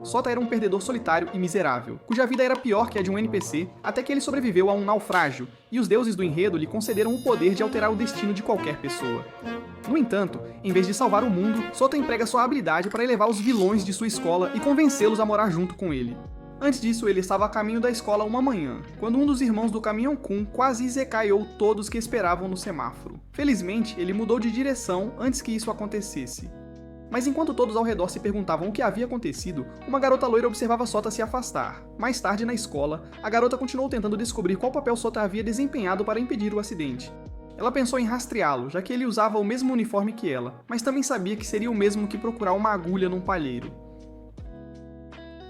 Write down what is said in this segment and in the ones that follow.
Sota era um perdedor solitário e miserável, cuja vida era pior que a de um NPC, até que ele sobreviveu a um naufrágio, e os deuses do enredo lhe concederam o poder de alterar o destino de qualquer pessoa. No entanto, em vez de salvar o mundo, Sota emprega sua habilidade para elevar os vilões de sua escola e convencê-los a morar junto com ele. Antes disso, ele estava a caminho da escola uma manhã, quando um dos irmãos do Caminhão-kun quase izekaiou todos que esperavam no semáforo. Felizmente, ele mudou de direção antes que isso acontecesse. Mas enquanto todos ao redor se perguntavam o que havia acontecido, uma garota loira observava Sota se afastar. Mais tarde, na escola, a garota continuou tentando descobrir qual papel Sota havia desempenhado para impedir o acidente. Ela pensou em rastreá-lo, já que ele usava o mesmo uniforme que ela, mas também sabia que seria o mesmo que procurar uma agulha num palheiro.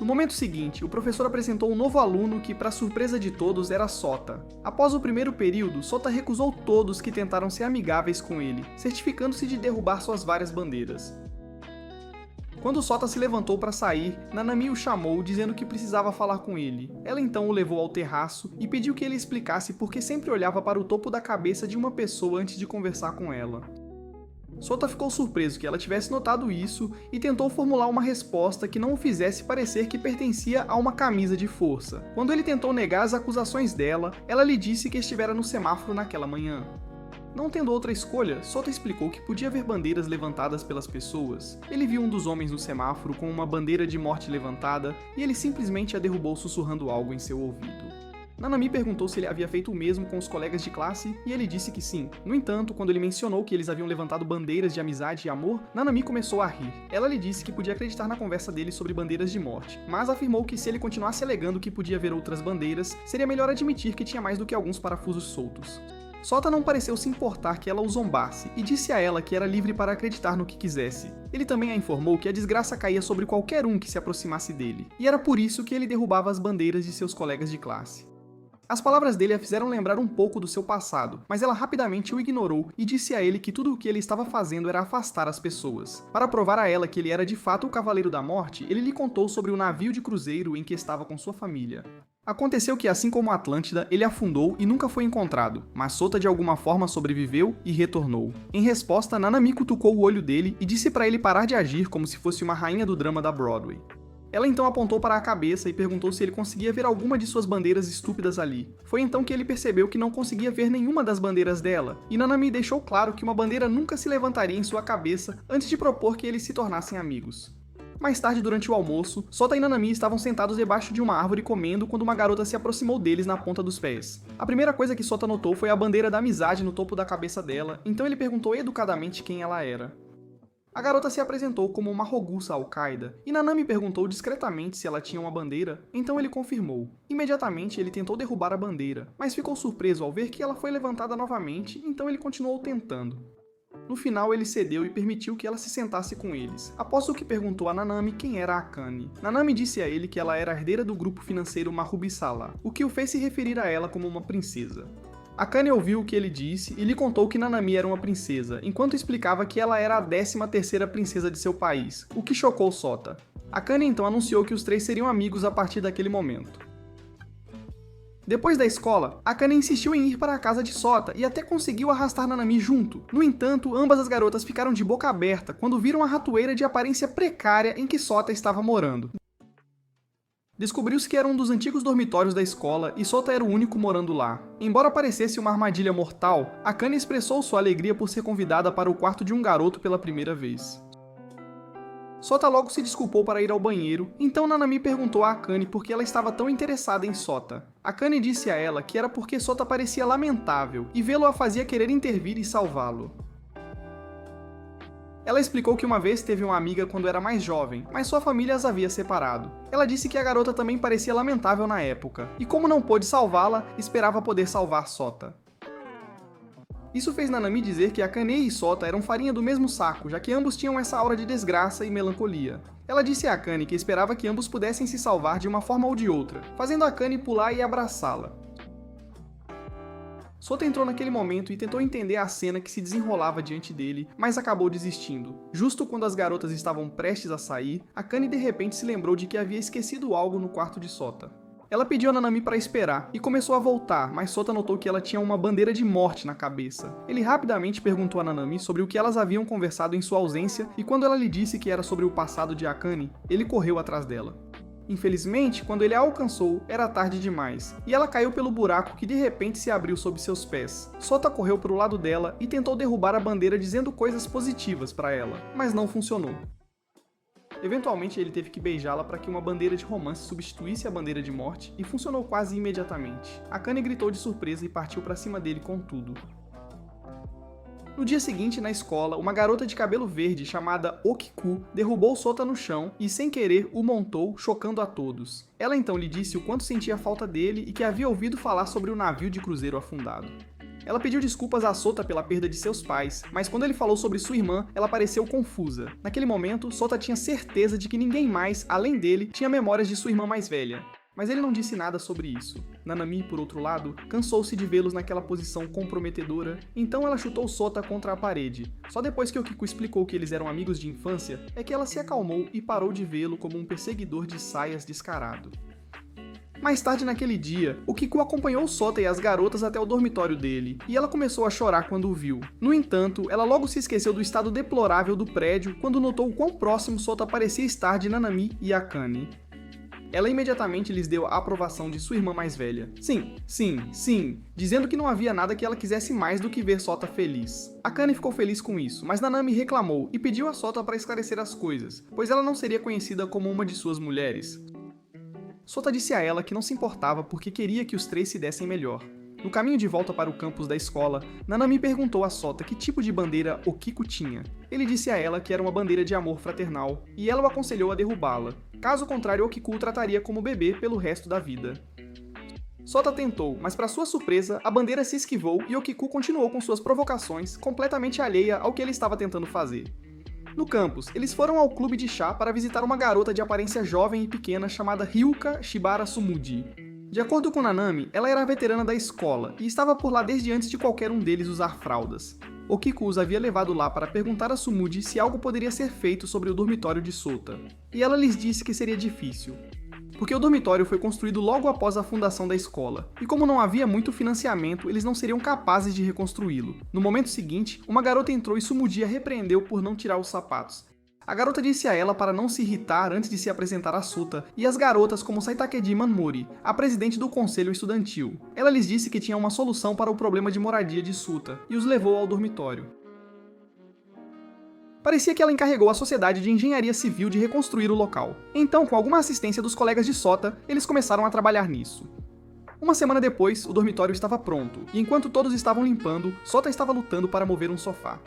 No momento seguinte, o professor apresentou um novo aluno que, para surpresa de todos, era Sota. Após o primeiro período, Sota recusou todos que tentaram ser amigáveis com ele, certificando-se de derrubar suas várias bandeiras. Quando Sota se levantou para sair, Nanami o chamou, dizendo que precisava falar com ele. Ela então o levou ao terraço e pediu que ele explicasse por que sempre olhava para o topo da cabeça de uma pessoa antes de conversar com ela. Sota ficou surpreso que ela tivesse notado isso e tentou formular uma resposta que não o fizesse parecer que pertencia a uma camisa de força. Quando ele tentou negar as acusações dela, ela lhe disse que estivera no semáforo naquela manhã. Não tendo outra escolha, Sota explicou que podia ver bandeiras levantadas pelas pessoas. Ele viu um dos homens no semáforo com uma bandeira de morte levantada e ele simplesmente a derrubou sussurrando algo em seu ouvido. Nanami perguntou se ele havia feito o mesmo com os colegas de classe e ele disse que sim. No entanto, quando ele mencionou que eles haviam levantado bandeiras de amizade e amor, Nanami começou a rir. Ela lhe disse que podia acreditar na conversa dele sobre bandeiras de morte, mas afirmou que se ele continuasse alegando que podia ver outras bandeiras, seria melhor admitir que tinha mais do que alguns parafusos soltos. Sota não pareceu se importar que ela o zombasse e disse a ela que era livre para acreditar no que quisesse. Ele também a informou que a desgraça caía sobre qualquer um que se aproximasse dele, e era por isso que ele derrubava as bandeiras de seus colegas de classe. As palavras dele a fizeram lembrar um pouco do seu passado, mas ela rapidamente o ignorou e disse a ele que tudo o que ele estava fazendo era afastar as pessoas. Para provar a ela que ele era de fato o Cavaleiro da Morte, ele lhe contou sobre o navio de cruzeiro em que estava com sua família. Aconteceu que, assim como Atlântida, ele afundou e nunca foi encontrado, mas Sota de alguma forma sobreviveu e retornou. Em resposta, Nanami cutucou o olho dele e disse para ele parar de agir como se fosse uma rainha do drama da Broadway. Ela então apontou para a cabeça e perguntou se ele conseguia ver alguma de suas bandeiras estúpidas ali. Foi então que ele percebeu que não conseguia ver nenhuma das bandeiras dela, e Nanami deixou claro que uma bandeira nunca se levantaria em sua cabeça antes de propor que eles se tornassem amigos. Mais tarde, durante o almoço, Sota e Nanami estavam sentados debaixo de uma árvore comendo quando uma garota se aproximou deles na ponta dos pés. A primeira coisa que Sota notou foi a bandeira da amizade no topo da cabeça dela, então ele perguntou educadamente quem ela era. A garota se apresentou como uma Rogusa Al-Qaeda, e Nanami perguntou discretamente se ela tinha uma bandeira, então ele confirmou. Imediatamente ele tentou derrubar a bandeira, mas ficou surpreso ao ver que ela foi levantada novamente, então ele continuou tentando. No final, ele cedeu e permitiu que ela se sentasse com eles, após o que perguntou a Nanami quem era Akane. Nanami disse a ele que ela era a herdeira do grupo financeiro Mahubisala, o que o fez se referir a ela como uma princesa. Akane ouviu o que ele disse e lhe contou que Nanami era uma princesa, enquanto explicava que ela era a 13ª princesa de seu país, o que chocou Sota. Akane então anunciou que os três seriam amigos a partir daquele momento. Depois da escola, Akane insistiu em ir para a casa de Sota e até conseguiu arrastar Nanami junto. No entanto, ambas as garotas ficaram de boca aberta quando viram a ratoeira de aparência precária em que Sota estava morando. Descobriu-se que era um dos antigos dormitórios da escola e Sota era o único morando lá. Embora parecesse uma armadilha mortal, Akane expressou sua alegria por ser convidada para o quarto de um garoto pela primeira vez. Sota logo se desculpou para ir ao banheiro, então Nanami perguntou a Akane por que ela estava tão interessada em Sota. Akane disse a ela que era porque Sota parecia lamentável e vê-lo a fazia querer intervir e salvá-lo. Ela explicou que uma vez teve uma amiga quando era mais jovem, mas sua família as havia separado. Ela disse que a garota também parecia lamentável na época, e como não pôde salvá-la, esperava poder salvar Sota. Isso fez Nanami dizer que Akane e Sota eram farinha do mesmo saco, já que ambos tinham essa aura de desgraça e melancolia. Ela disse a Akane que esperava que ambos pudessem se salvar de uma forma ou de outra, fazendo Akane pular e abraçá-la. Sota entrou naquele momento e tentou entender a cena que se desenrolava diante dele, mas acabou desistindo. Justo quando as garotas estavam prestes a sair, Akane de repente se lembrou de que havia esquecido algo no quarto de Sota. Ela pediu a Nanami para esperar e começou a voltar, mas Sota notou que ela tinha uma bandeira de morte na cabeça. Ele rapidamente perguntou a Nanami sobre o que elas haviam conversado em sua ausência e quando ela lhe disse que era sobre o passado de Akane, ele correu atrás dela. Infelizmente, quando ele a alcançou, era tarde demais, e ela caiu pelo buraco que de repente se abriu sob seus pés. Sota correu para o lado dela e tentou derrubar a bandeira dizendo coisas positivas para ela, mas não funcionou. Eventualmente ele teve que beijá-la para que uma bandeira de romance substituísse a bandeira de morte, e funcionou quase imediatamente. Akane gritou de surpresa e partiu para cima dele com tudo. No dia seguinte, na escola, uma garota de cabelo verde chamada Okiku derrubou Sota no chão e, sem querer, o montou, chocando a todos. Ela então lhe disse o quanto sentia falta dele e que havia ouvido falar sobre o navio de cruzeiro afundado. Ela pediu desculpas a Sota pela perda de seus pais, mas quando ele falou sobre sua irmã, ela pareceu confusa. Naquele momento, Sota tinha certeza de que ninguém mais, além dele, tinha memórias de sua irmã mais velha. Mas ele não disse nada sobre isso. Nanami, por outro lado, cansou-se de vê-los naquela posição comprometedora, então ela chutou Sota contra a parede. Só depois que Okiku explicou que eles eram amigos de infância, é que ela se acalmou e parou de vê-lo como um perseguidor de saias descarado. Mais tarde naquele dia, Okiku acompanhou Sota e as garotas até o dormitório dele, e ela começou a chorar quando o viu. No entanto, ela logo se esqueceu do estado deplorável do prédio quando notou o quão próximo Sota parecia estar de Nanami e Akane. Ela imediatamente lhes deu a aprovação de sua irmã mais velha. Sim, sim, sim, dizendo que não havia nada que ela quisesse mais do que ver Sota feliz. Akane ficou feliz com isso, mas Nanami reclamou e pediu a Sota para esclarecer as coisas, pois ela não seria conhecida como uma de suas mulheres. Sota disse a ela que não se importava porque queria que os três se dessem melhor. No caminho de volta para o campus da escola, Nanami perguntou a Sota que tipo de bandeira Okiku tinha. Ele disse a ela que era uma bandeira de amor fraternal, e ela o aconselhou a derrubá-la. Caso contrário, Okiku o trataria como bebê pelo resto da vida. Sota tentou, mas para sua surpresa, a bandeira se esquivou e Okiku continuou com suas provocações, completamente alheia ao que ele estava tentando fazer. No campus, eles foram ao clube de chá para visitar uma garota de aparência jovem e pequena chamada Ryuka Shibara Sumuji. De acordo com Nanami, ela era a veterana da escola e estava por lá desde antes de qualquer um deles usar fraldas. Okiku os havia levado lá para perguntar a Sumuji se algo poderia ser feito sobre o dormitório de Sota. E ela lhes disse que seria difícil, porque o dormitório foi construído logo após a fundação da escola, e como não havia muito financiamento, eles não seriam capazes de reconstruí-lo. No momento seguinte, uma garota entrou e Sumuji a repreendeu por não tirar os sapatos. A garota disse a ela para não se irritar antes de se apresentar a Sota, e as garotas como Saitakeji Manmori, a presidente do conselho estudantil. Ela lhes disse que tinha uma solução para o problema de moradia de Sota, e os levou ao dormitório. Parecia que ela encarregou a Sociedade de Engenharia Civil de reconstruir o local. Então, com alguma assistência dos colegas de Sota, eles começaram a trabalhar nisso. Uma semana depois, o dormitório estava pronto, e enquanto todos estavam limpando, Sota estava lutando para mover um sofá.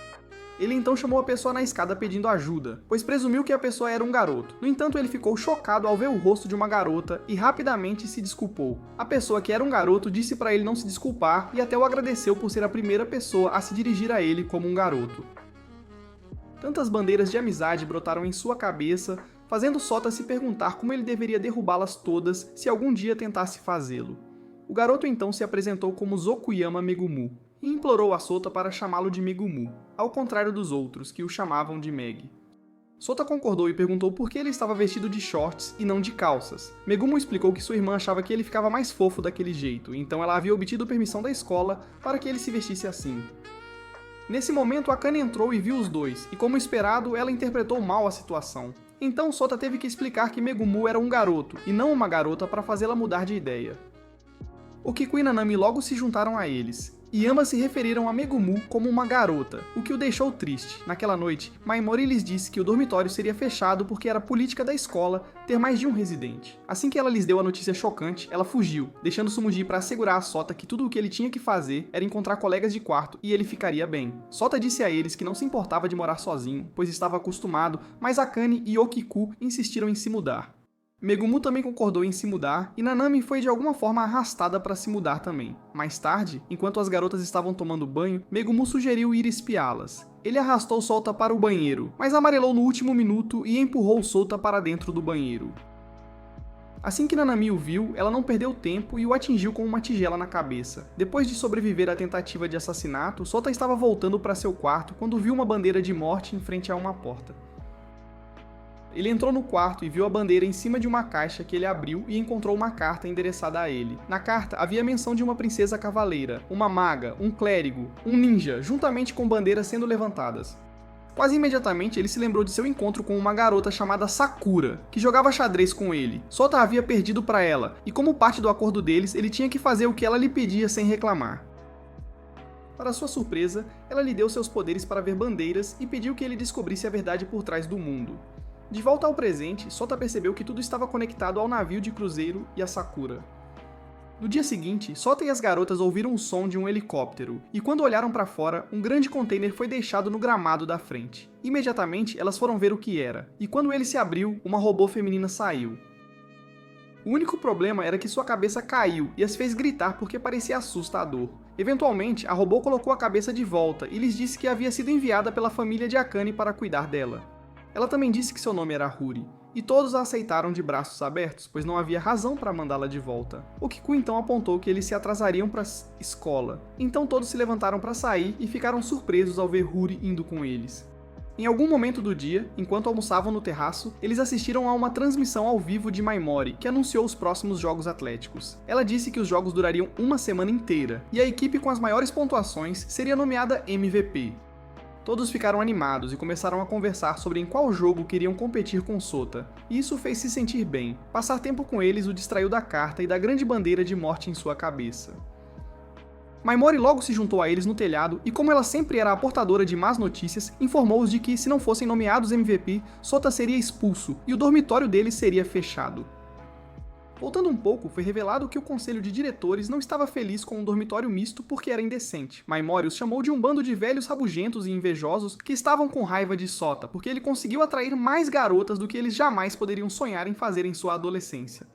Ele então chamou a pessoa na escada pedindo ajuda, pois presumiu que a pessoa era um garoto. No entanto, ele ficou chocado ao ver o rosto de uma garota e rapidamente se desculpou. A pessoa que era um garoto disse para ele não se desculpar e até o agradeceu por ser a primeira pessoa a se dirigir a ele como um garoto. Tantas bandeiras de amizade brotaram em sua cabeça, fazendo Sota se perguntar como ele deveria derrubá-las todas se algum dia tentasse fazê-lo. O garoto então se apresentou como Zokuyama Megumu, e implorou a Sota para chamá-lo de Megumu, ao contrário dos outros, que o chamavam de Meg. Sota concordou e perguntou por que ele estava vestido de shorts e não de calças. Megumu explicou que sua irmã achava que ele ficava mais fofo daquele jeito, então ela havia obtido permissão da escola para que ele se vestisse assim. Nesse momento, Akane entrou e viu os dois, e como esperado, ela interpretou mal a situação. Então Sota teve que explicar que Megumu era um garoto, e não uma garota para fazê-la mudar de ideia. Okiku e Nanami logo se juntaram a eles, e ambas se referiram a Megumu como uma garota, o que o deixou triste. Naquela noite, Maimori lhes disse que o dormitório seria fechado porque era política da escola ter mais de um residente. Assim que ela lhes deu a notícia chocante, ela fugiu, deixando Sumuji para assegurar a Sota que tudo o que ele tinha que fazer era encontrar colegas de quarto e ele ficaria bem. Sota disse a eles que não se importava de morar sozinho, pois estava acostumado, mas Akane e Okiku insistiram em se mudar. Megumu também concordou em se mudar, e Nanami foi de alguma forma arrastada para se mudar também. Mais tarde, enquanto as garotas estavam tomando banho, Megumu sugeriu ir espiá-las. Ele arrastou Sota para o banheiro, mas amarelou no último minuto e empurrou Sota para dentro do banheiro. Assim que Nanami o viu, ela não perdeu tempo e o atingiu com uma tigela na cabeça. Depois de sobreviver à tentativa de assassinato, Sota estava voltando para seu quarto quando viu uma bandeira de morte em frente a uma porta. Ele entrou no quarto e viu a bandeira em cima de uma caixa que ele abriu e encontrou uma carta endereçada a ele. Na carta havia menção de uma princesa cavaleira, uma maga, um clérigo, um ninja, juntamente com bandeiras sendo levantadas. Quase imediatamente ele se lembrou de seu encontro com uma garota chamada Sakura, que jogava xadrez com ele. Sota havia perdido para ela, e como parte do acordo deles, ele tinha que fazer o que ela lhe pedia sem reclamar. Para sua surpresa, ela lhe deu seus poderes para ver bandeiras e pediu que ele descobrisse a verdade por trás do mundo. De volta ao presente, Sota percebeu que tudo estava conectado ao navio de cruzeiro e a Sakura. No dia seguinte, Sota e as garotas ouviram o som de um helicóptero, e quando olharam para fora, um grande container foi deixado no gramado da frente. Imediatamente, elas foram ver o que era, e quando ele se abriu, uma robô feminina saiu. O único problema era que sua cabeça caiu e as fez gritar porque parecia assustador. Eventualmente, a robô colocou a cabeça de volta e lhes disse que havia sido enviada pela família de Akane para cuidar dela. Ela também disse que seu nome era Huri, e todos a aceitaram de braços abertos, pois não havia razão para mandá-la de volta. O Kiku então apontou que eles se atrasariam para a escola, então todos se levantaram para sair e ficaram surpresos ao ver Huri indo com eles. Em algum momento do dia, enquanto almoçavam no terraço, eles assistiram a uma transmissão ao vivo de Maimori, que anunciou os próximos Jogos Atléticos. Ela disse que os jogos durariam uma semana inteira, e a equipe com as maiores pontuações seria nomeada MVP. Todos ficaram animados e começaram a conversar sobre em qual jogo queriam competir com Sota, e isso fez se sentir bem. Passar tempo com eles o distraiu da carta e da grande bandeira de morte em sua cabeça. Maimori logo se juntou a eles no telhado e, como ela sempre era a portadora de más notícias, informou-os de que, se não fossem nomeados MVP, Sota seria expulso e o dormitório deles seria fechado. Voltando um pouco, foi revelado que o conselho de diretores não estava feliz com um dormitório misto porque era indecente. Maimori os chamou de um bando de velhos rabugentos e invejosos que estavam com raiva de Sota, porque ele conseguiu atrair mais garotas do que eles jamais poderiam sonhar em fazer em sua adolescência.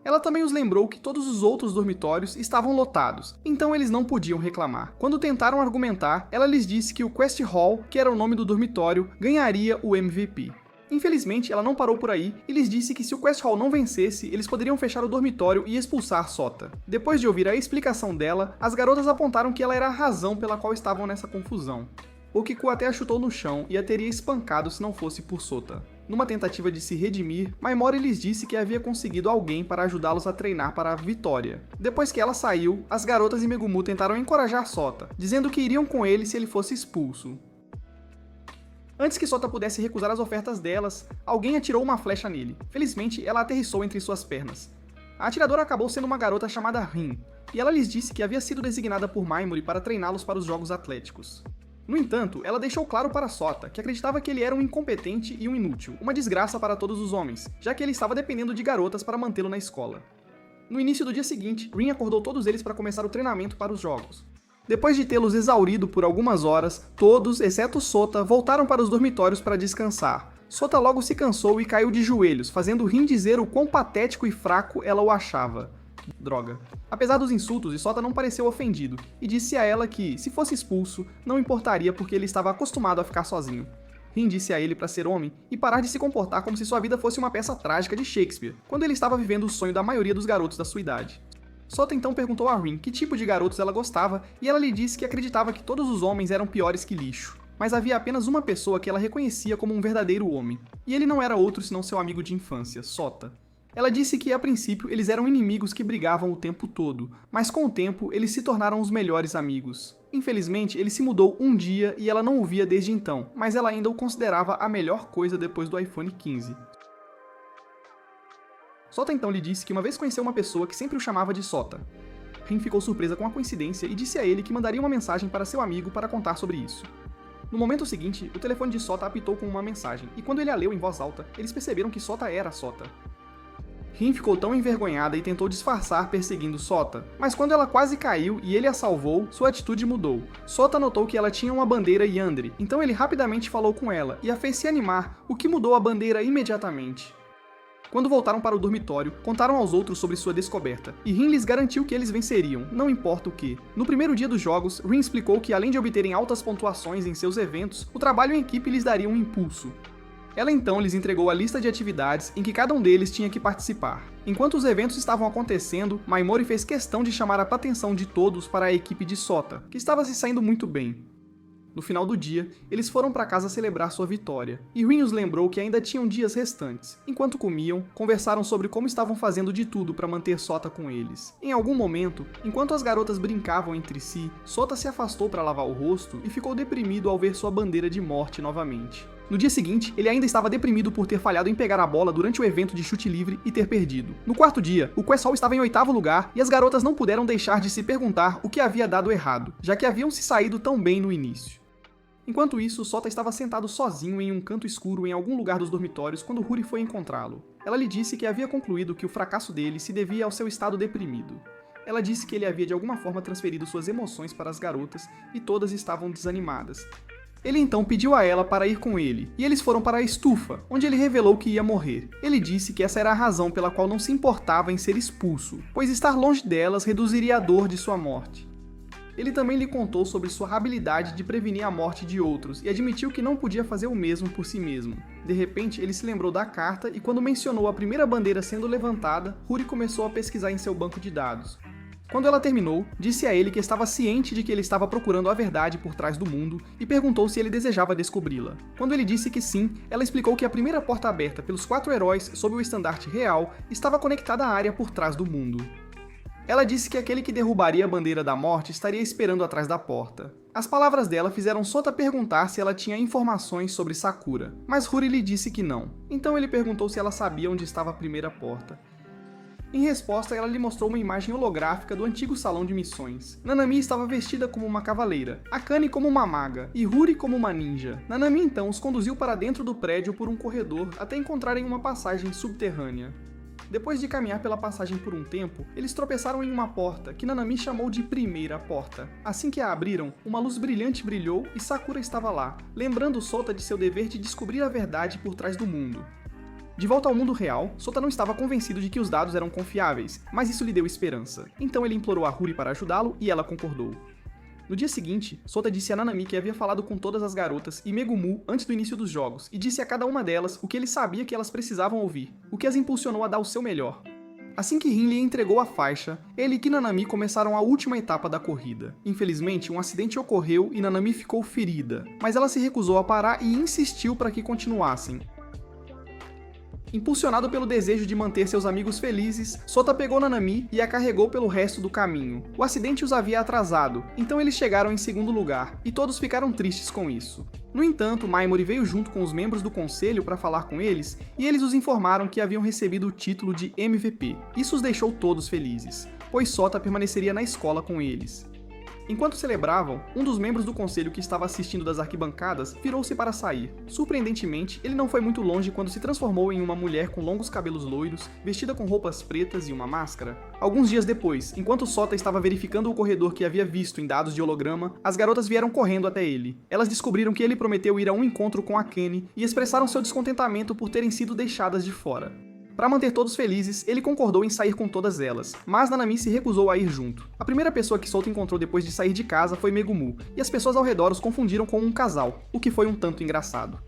Ela também os lembrou que todos os outros dormitórios estavam lotados, então eles não podiam reclamar. Quando tentaram argumentar, ela lhes disse que o Quest Hall, que era o nome do dormitório, ganharia o MVP. Infelizmente, ela não parou por aí e lhes disse que se o Quest Hall não vencesse, eles poderiam fechar o dormitório e expulsar Sota. Depois de ouvir a explicação dela, as garotas apontaram que ela era a razão pela qual estavam nessa confusão. O Kiku até a chutou no chão e a teria espancado se não fosse por Sota. Numa tentativa de se redimir, Maimori lhes disse que havia conseguido alguém para ajudá-los a treinar para a vitória. Depois que ela saiu, as garotas e Megumu tentaram encorajar Sota, dizendo que iriam com ele se ele fosse expulso. Antes que Sota pudesse recusar as ofertas delas, alguém atirou uma flecha nele. Felizmente, ela aterrissou entre suas pernas. A atiradora acabou sendo uma garota chamada Rin, e ela lhes disse que havia sido designada por Maimori para treiná-los para os Jogos Atléticos. No entanto, ela deixou claro para Sota que acreditava que ele era um incompetente e um inútil, uma desgraça para todos os homens, já que ele estava dependendo de garotas para mantê-lo na escola. No início do dia seguinte, Rin acordou todos eles para começar o treinamento para os jogos. Depois de tê-los exaurido por algumas horas, todos, exceto Sota, voltaram para os dormitórios para descansar. Sota logo se cansou e caiu de joelhos, fazendo Rin dizer o quão patético e fraco ela o achava. Droga. Apesar dos insultos, Sota não pareceu ofendido, e disse a ela que, se fosse expulso, não importaria porque ele estava acostumado a ficar sozinho. Rin disse a ele para ser homem e parar de se comportar como se sua vida fosse uma peça trágica de Shakespeare, quando ele estava vivendo o sonho da maioria dos garotos da sua idade. Sota então perguntou a Rin que tipo de garotos ela gostava e ela lhe disse que acreditava que todos os homens eram piores que lixo. Mas havia apenas uma pessoa que ela reconhecia como um verdadeiro homem, e ele não era outro senão seu amigo de infância, Sota. Ela disse que, a princípio, eles eram inimigos que brigavam o tempo todo, mas com o tempo eles se tornaram os melhores amigos. Infelizmente, ele se mudou um dia e ela não o via desde então, mas ela ainda o considerava a melhor coisa depois do iPhone 15. Sota então lhe disse que uma vez conheceu uma pessoa que sempre o chamava de Sota. Rin ficou surpresa com a coincidência e disse a ele que mandaria uma mensagem para seu amigo para contar sobre isso. No momento seguinte, o telefone de Sota apitou com uma mensagem, e quando ele a leu em voz alta, eles perceberam que Sota era Sota. Rin ficou tão envergonhada e tentou disfarçar perseguindo Sota, mas quando ela quase caiu e ele a salvou, sua atitude mudou. Sota notou que ela tinha uma bandeira Yandere, então ele rapidamente falou com ela e a fez se animar, o que mudou a bandeira imediatamente. Quando voltaram para o dormitório, contaram aos outros sobre sua descoberta, e Rin lhes garantiu que eles venceriam, não importa o que. No primeiro dia dos jogos, Rin explicou que além de obterem altas pontuações em seus eventos, o trabalho em equipe lhes daria um impulso. Ela então lhes entregou a lista de atividades em que cada um deles tinha que participar. Enquanto os eventos estavam acontecendo, Maimori fez questão de chamar a atenção de todos para a equipe de Sota, que estava se saindo muito bem. No final do dia, eles foram para casa celebrar sua vitória, e Rin os lembrou que ainda tinham dias restantes. Enquanto comiam, conversaram sobre como estavam fazendo de tudo para manter Sota com eles. Em algum momento, enquanto as garotas brincavam entre si, Sota se afastou para lavar o rosto e ficou deprimido ao ver sua bandeira de morte novamente. No dia seguinte, ele ainda estava deprimido por ter falhado em pegar a bola durante o evento de chute livre e ter perdido. No quarto dia, o Quest Hall estava em 8º lugar e as garotas não puderam deixar de se perguntar o que havia dado errado, já que haviam se saído tão bem no início. Enquanto isso, Sota estava sentado sozinho em um canto escuro em algum lugar dos dormitórios quando Huri foi encontrá-lo. Ela lhe disse que havia concluído que o fracasso dele se devia ao seu estado deprimido. Ela disse que ele havia de alguma forma transferido suas emoções para as garotas e todas estavam desanimadas. Ele então pediu a ela para ir com ele, e eles foram para a estufa, onde ele revelou que ia morrer. Ele disse que essa era a razão pela qual não se importava em ser expulso, pois estar longe delas reduziria a dor de sua morte. Ele também lhe contou sobre sua habilidade de prevenir a morte de outros e admitiu que não podia fazer o mesmo por si mesmo. De repente, ele se lembrou da carta e quando mencionou a primeira bandeira sendo levantada, Huri começou a pesquisar em seu banco de dados. Quando ela terminou, disse a ele que estava ciente de que ele estava procurando a verdade por trás do mundo e perguntou se ele desejava descobri-la. Quando ele disse que sim, ela explicou que a primeira porta aberta pelos 4 heróis sob o estandarte real estava conectada à área por trás do mundo. Ela disse que aquele que derrubaria a bandeira da morte estaria esperando atrás da porta. As palavras dela fizeram Sota perguntar se ela tinha informações sobre Sakura, mas Huri lhe disse que não. Então ele perguntou se ela sabia onde estava a primeira porta. Em resposta, ela lhe mostrou uma imagem holográfica do antigo salão de missões. Nanami estava vestida como uma cavaleira, Akane como uma maga e Huri como uma ninja. Nanami então os conduziu para dentro do prédio por um corredor até encontrarem uma passagem subterrânea. Depois de caminhar pela passagem por um tempo, eles tropeçaram em uma porta, que Nanami chamou de primeira porta. Assim que a abriram, uma luz brilhante brilhou e Sakura estava lá, lembrando Sota de seu dever de descobrir a verdade por trás do mundo. De volta ao mundo real, Sota não estava convencido de que os dados eram confiáveis, mas isso lhe deu esperança. Então ele implorou a Huri para ajudá-lo e ela concordou. No dia seguinte, Sota disse a Nanami que havia falado com todas as garotas e Megumu antes do início dos jogos, e disse a cada uma delas o que ele sabia que elas precisavam ouvir, o que as impulsionou a dar o seu melhor. Assim que Rin lhe entregou a faixa, ele e Kinanami começaram a última etapa da corrida. Infelizmente, um acidente ocorreu e Nanami ficou ferida, mas ela se recusou a parar e insistiu para que continuassem. Impulsionado pelo desejo de manter seus amigos felizes, Sota pegou Nanami e a carregou pelo resto do caminho. O acidente os havia atrasado, então eles chegaram em segundo lugar, e todos ficaram tristes com isso. No entanto, Maimori veio junto com os membros do conselho para falar com eles, e eles os informaram que haviam recebido o título de MVP. Isso os deixou todos felizes, pois Sota permaneceria na escola com eles. Enquanto celebravam, um dos membros do conselho que estava assistindo das arquibancadas virou-se para sair. Surpreendentemente, ele não foi muito longe quando se transformou em uma mulher com longos cabelos loiros, vestida com roupas pretas e uma máscara. Alguns dias depois, enquanto Sota estava verificando o corredor que havia visto em dados de holograma, as garotas vieram correndo até ele. Elas descobriram que ele prometeu ir a um encontro com Akane e expressaram seu descontentamento por terem sido deixadas de fora. Para manter todos felizes, ele concordou em sair com todas elas, mas Nanami se recusou a ir junto. A primeira pessoa que Sota encontrou depois de sair de casa foi Megumu, e as pessoas ao redor os confundiram com um casal, o que foi um tanto engraçado.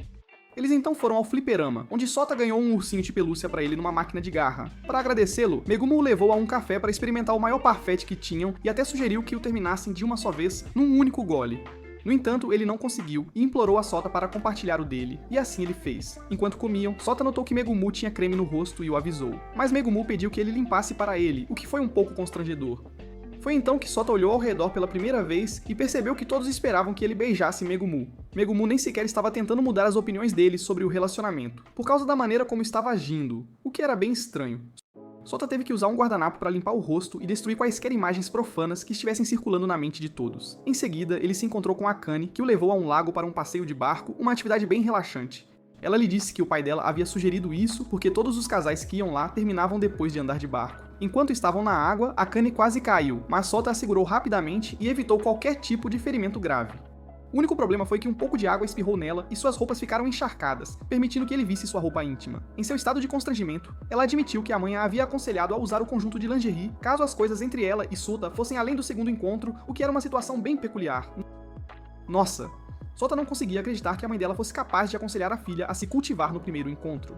Eles então foram ao fliperama, onde Sota ganhou um ursinho de pelúcia para ele numa máquina de garra. Para agradecê-lo, Megumu o levou a um café para experimentar o maior parfait que tinham e até sugeriu que o terminassem de uma só vez, num único gole. No entanto, ele não conseguiu e implorou a Sota para compartilhar o dele, e assim ele fez. Enquanto comiam, Sota notou que Megumu tinha creme no rosto e o avisou. Mas Megumu pediu que ele limpasse para ele, o que foi um pouco constrangedor. Foi então que Sota olhou ao redor pela primeira vez e percebeu que todos esperavam que ele beijasse Megumu. Megumu nem sequer estava tentando mudar as opiniões dele sobre o relacionamento, por causa da maneira como estava agindo, o que era bem estranho. Sota teve que usar um guardanapo para limpar o rosto e destruir quaisquer imagens profanas que estivessem circulando na mente de todos. Em seguida, ele se encontrou com Akane, que o levou a um lago para um passeio de barco, uma atividade bem relaxante. Ela lhe disse que o pai dela havia sugerido isso porque todos os casais que iam lá terminavam depois de andar de barco. Enquanto estavam na água, Akane quase caiu, mas Sota a segurou rapidamente e evitou qualquer tipo de ferimento grave. O único problema foi que um pouco de água espirrou nela e suas roupas ficaram encharcadas, permitindo que ele visse sua roupa íntima. Em seu estado de constrangimento, ela admitiu que a mãe a havia aconselhado a usar o conjunto de lingerie caso as coisas entre ela e Sota fossem além do segundo encontro, o que era uma situação bem peculiar. Nossa! Sota não conseguia acreditar que a mãe dela fosse capaz de aconselhar a filha a se cultivar no primeiro encontro.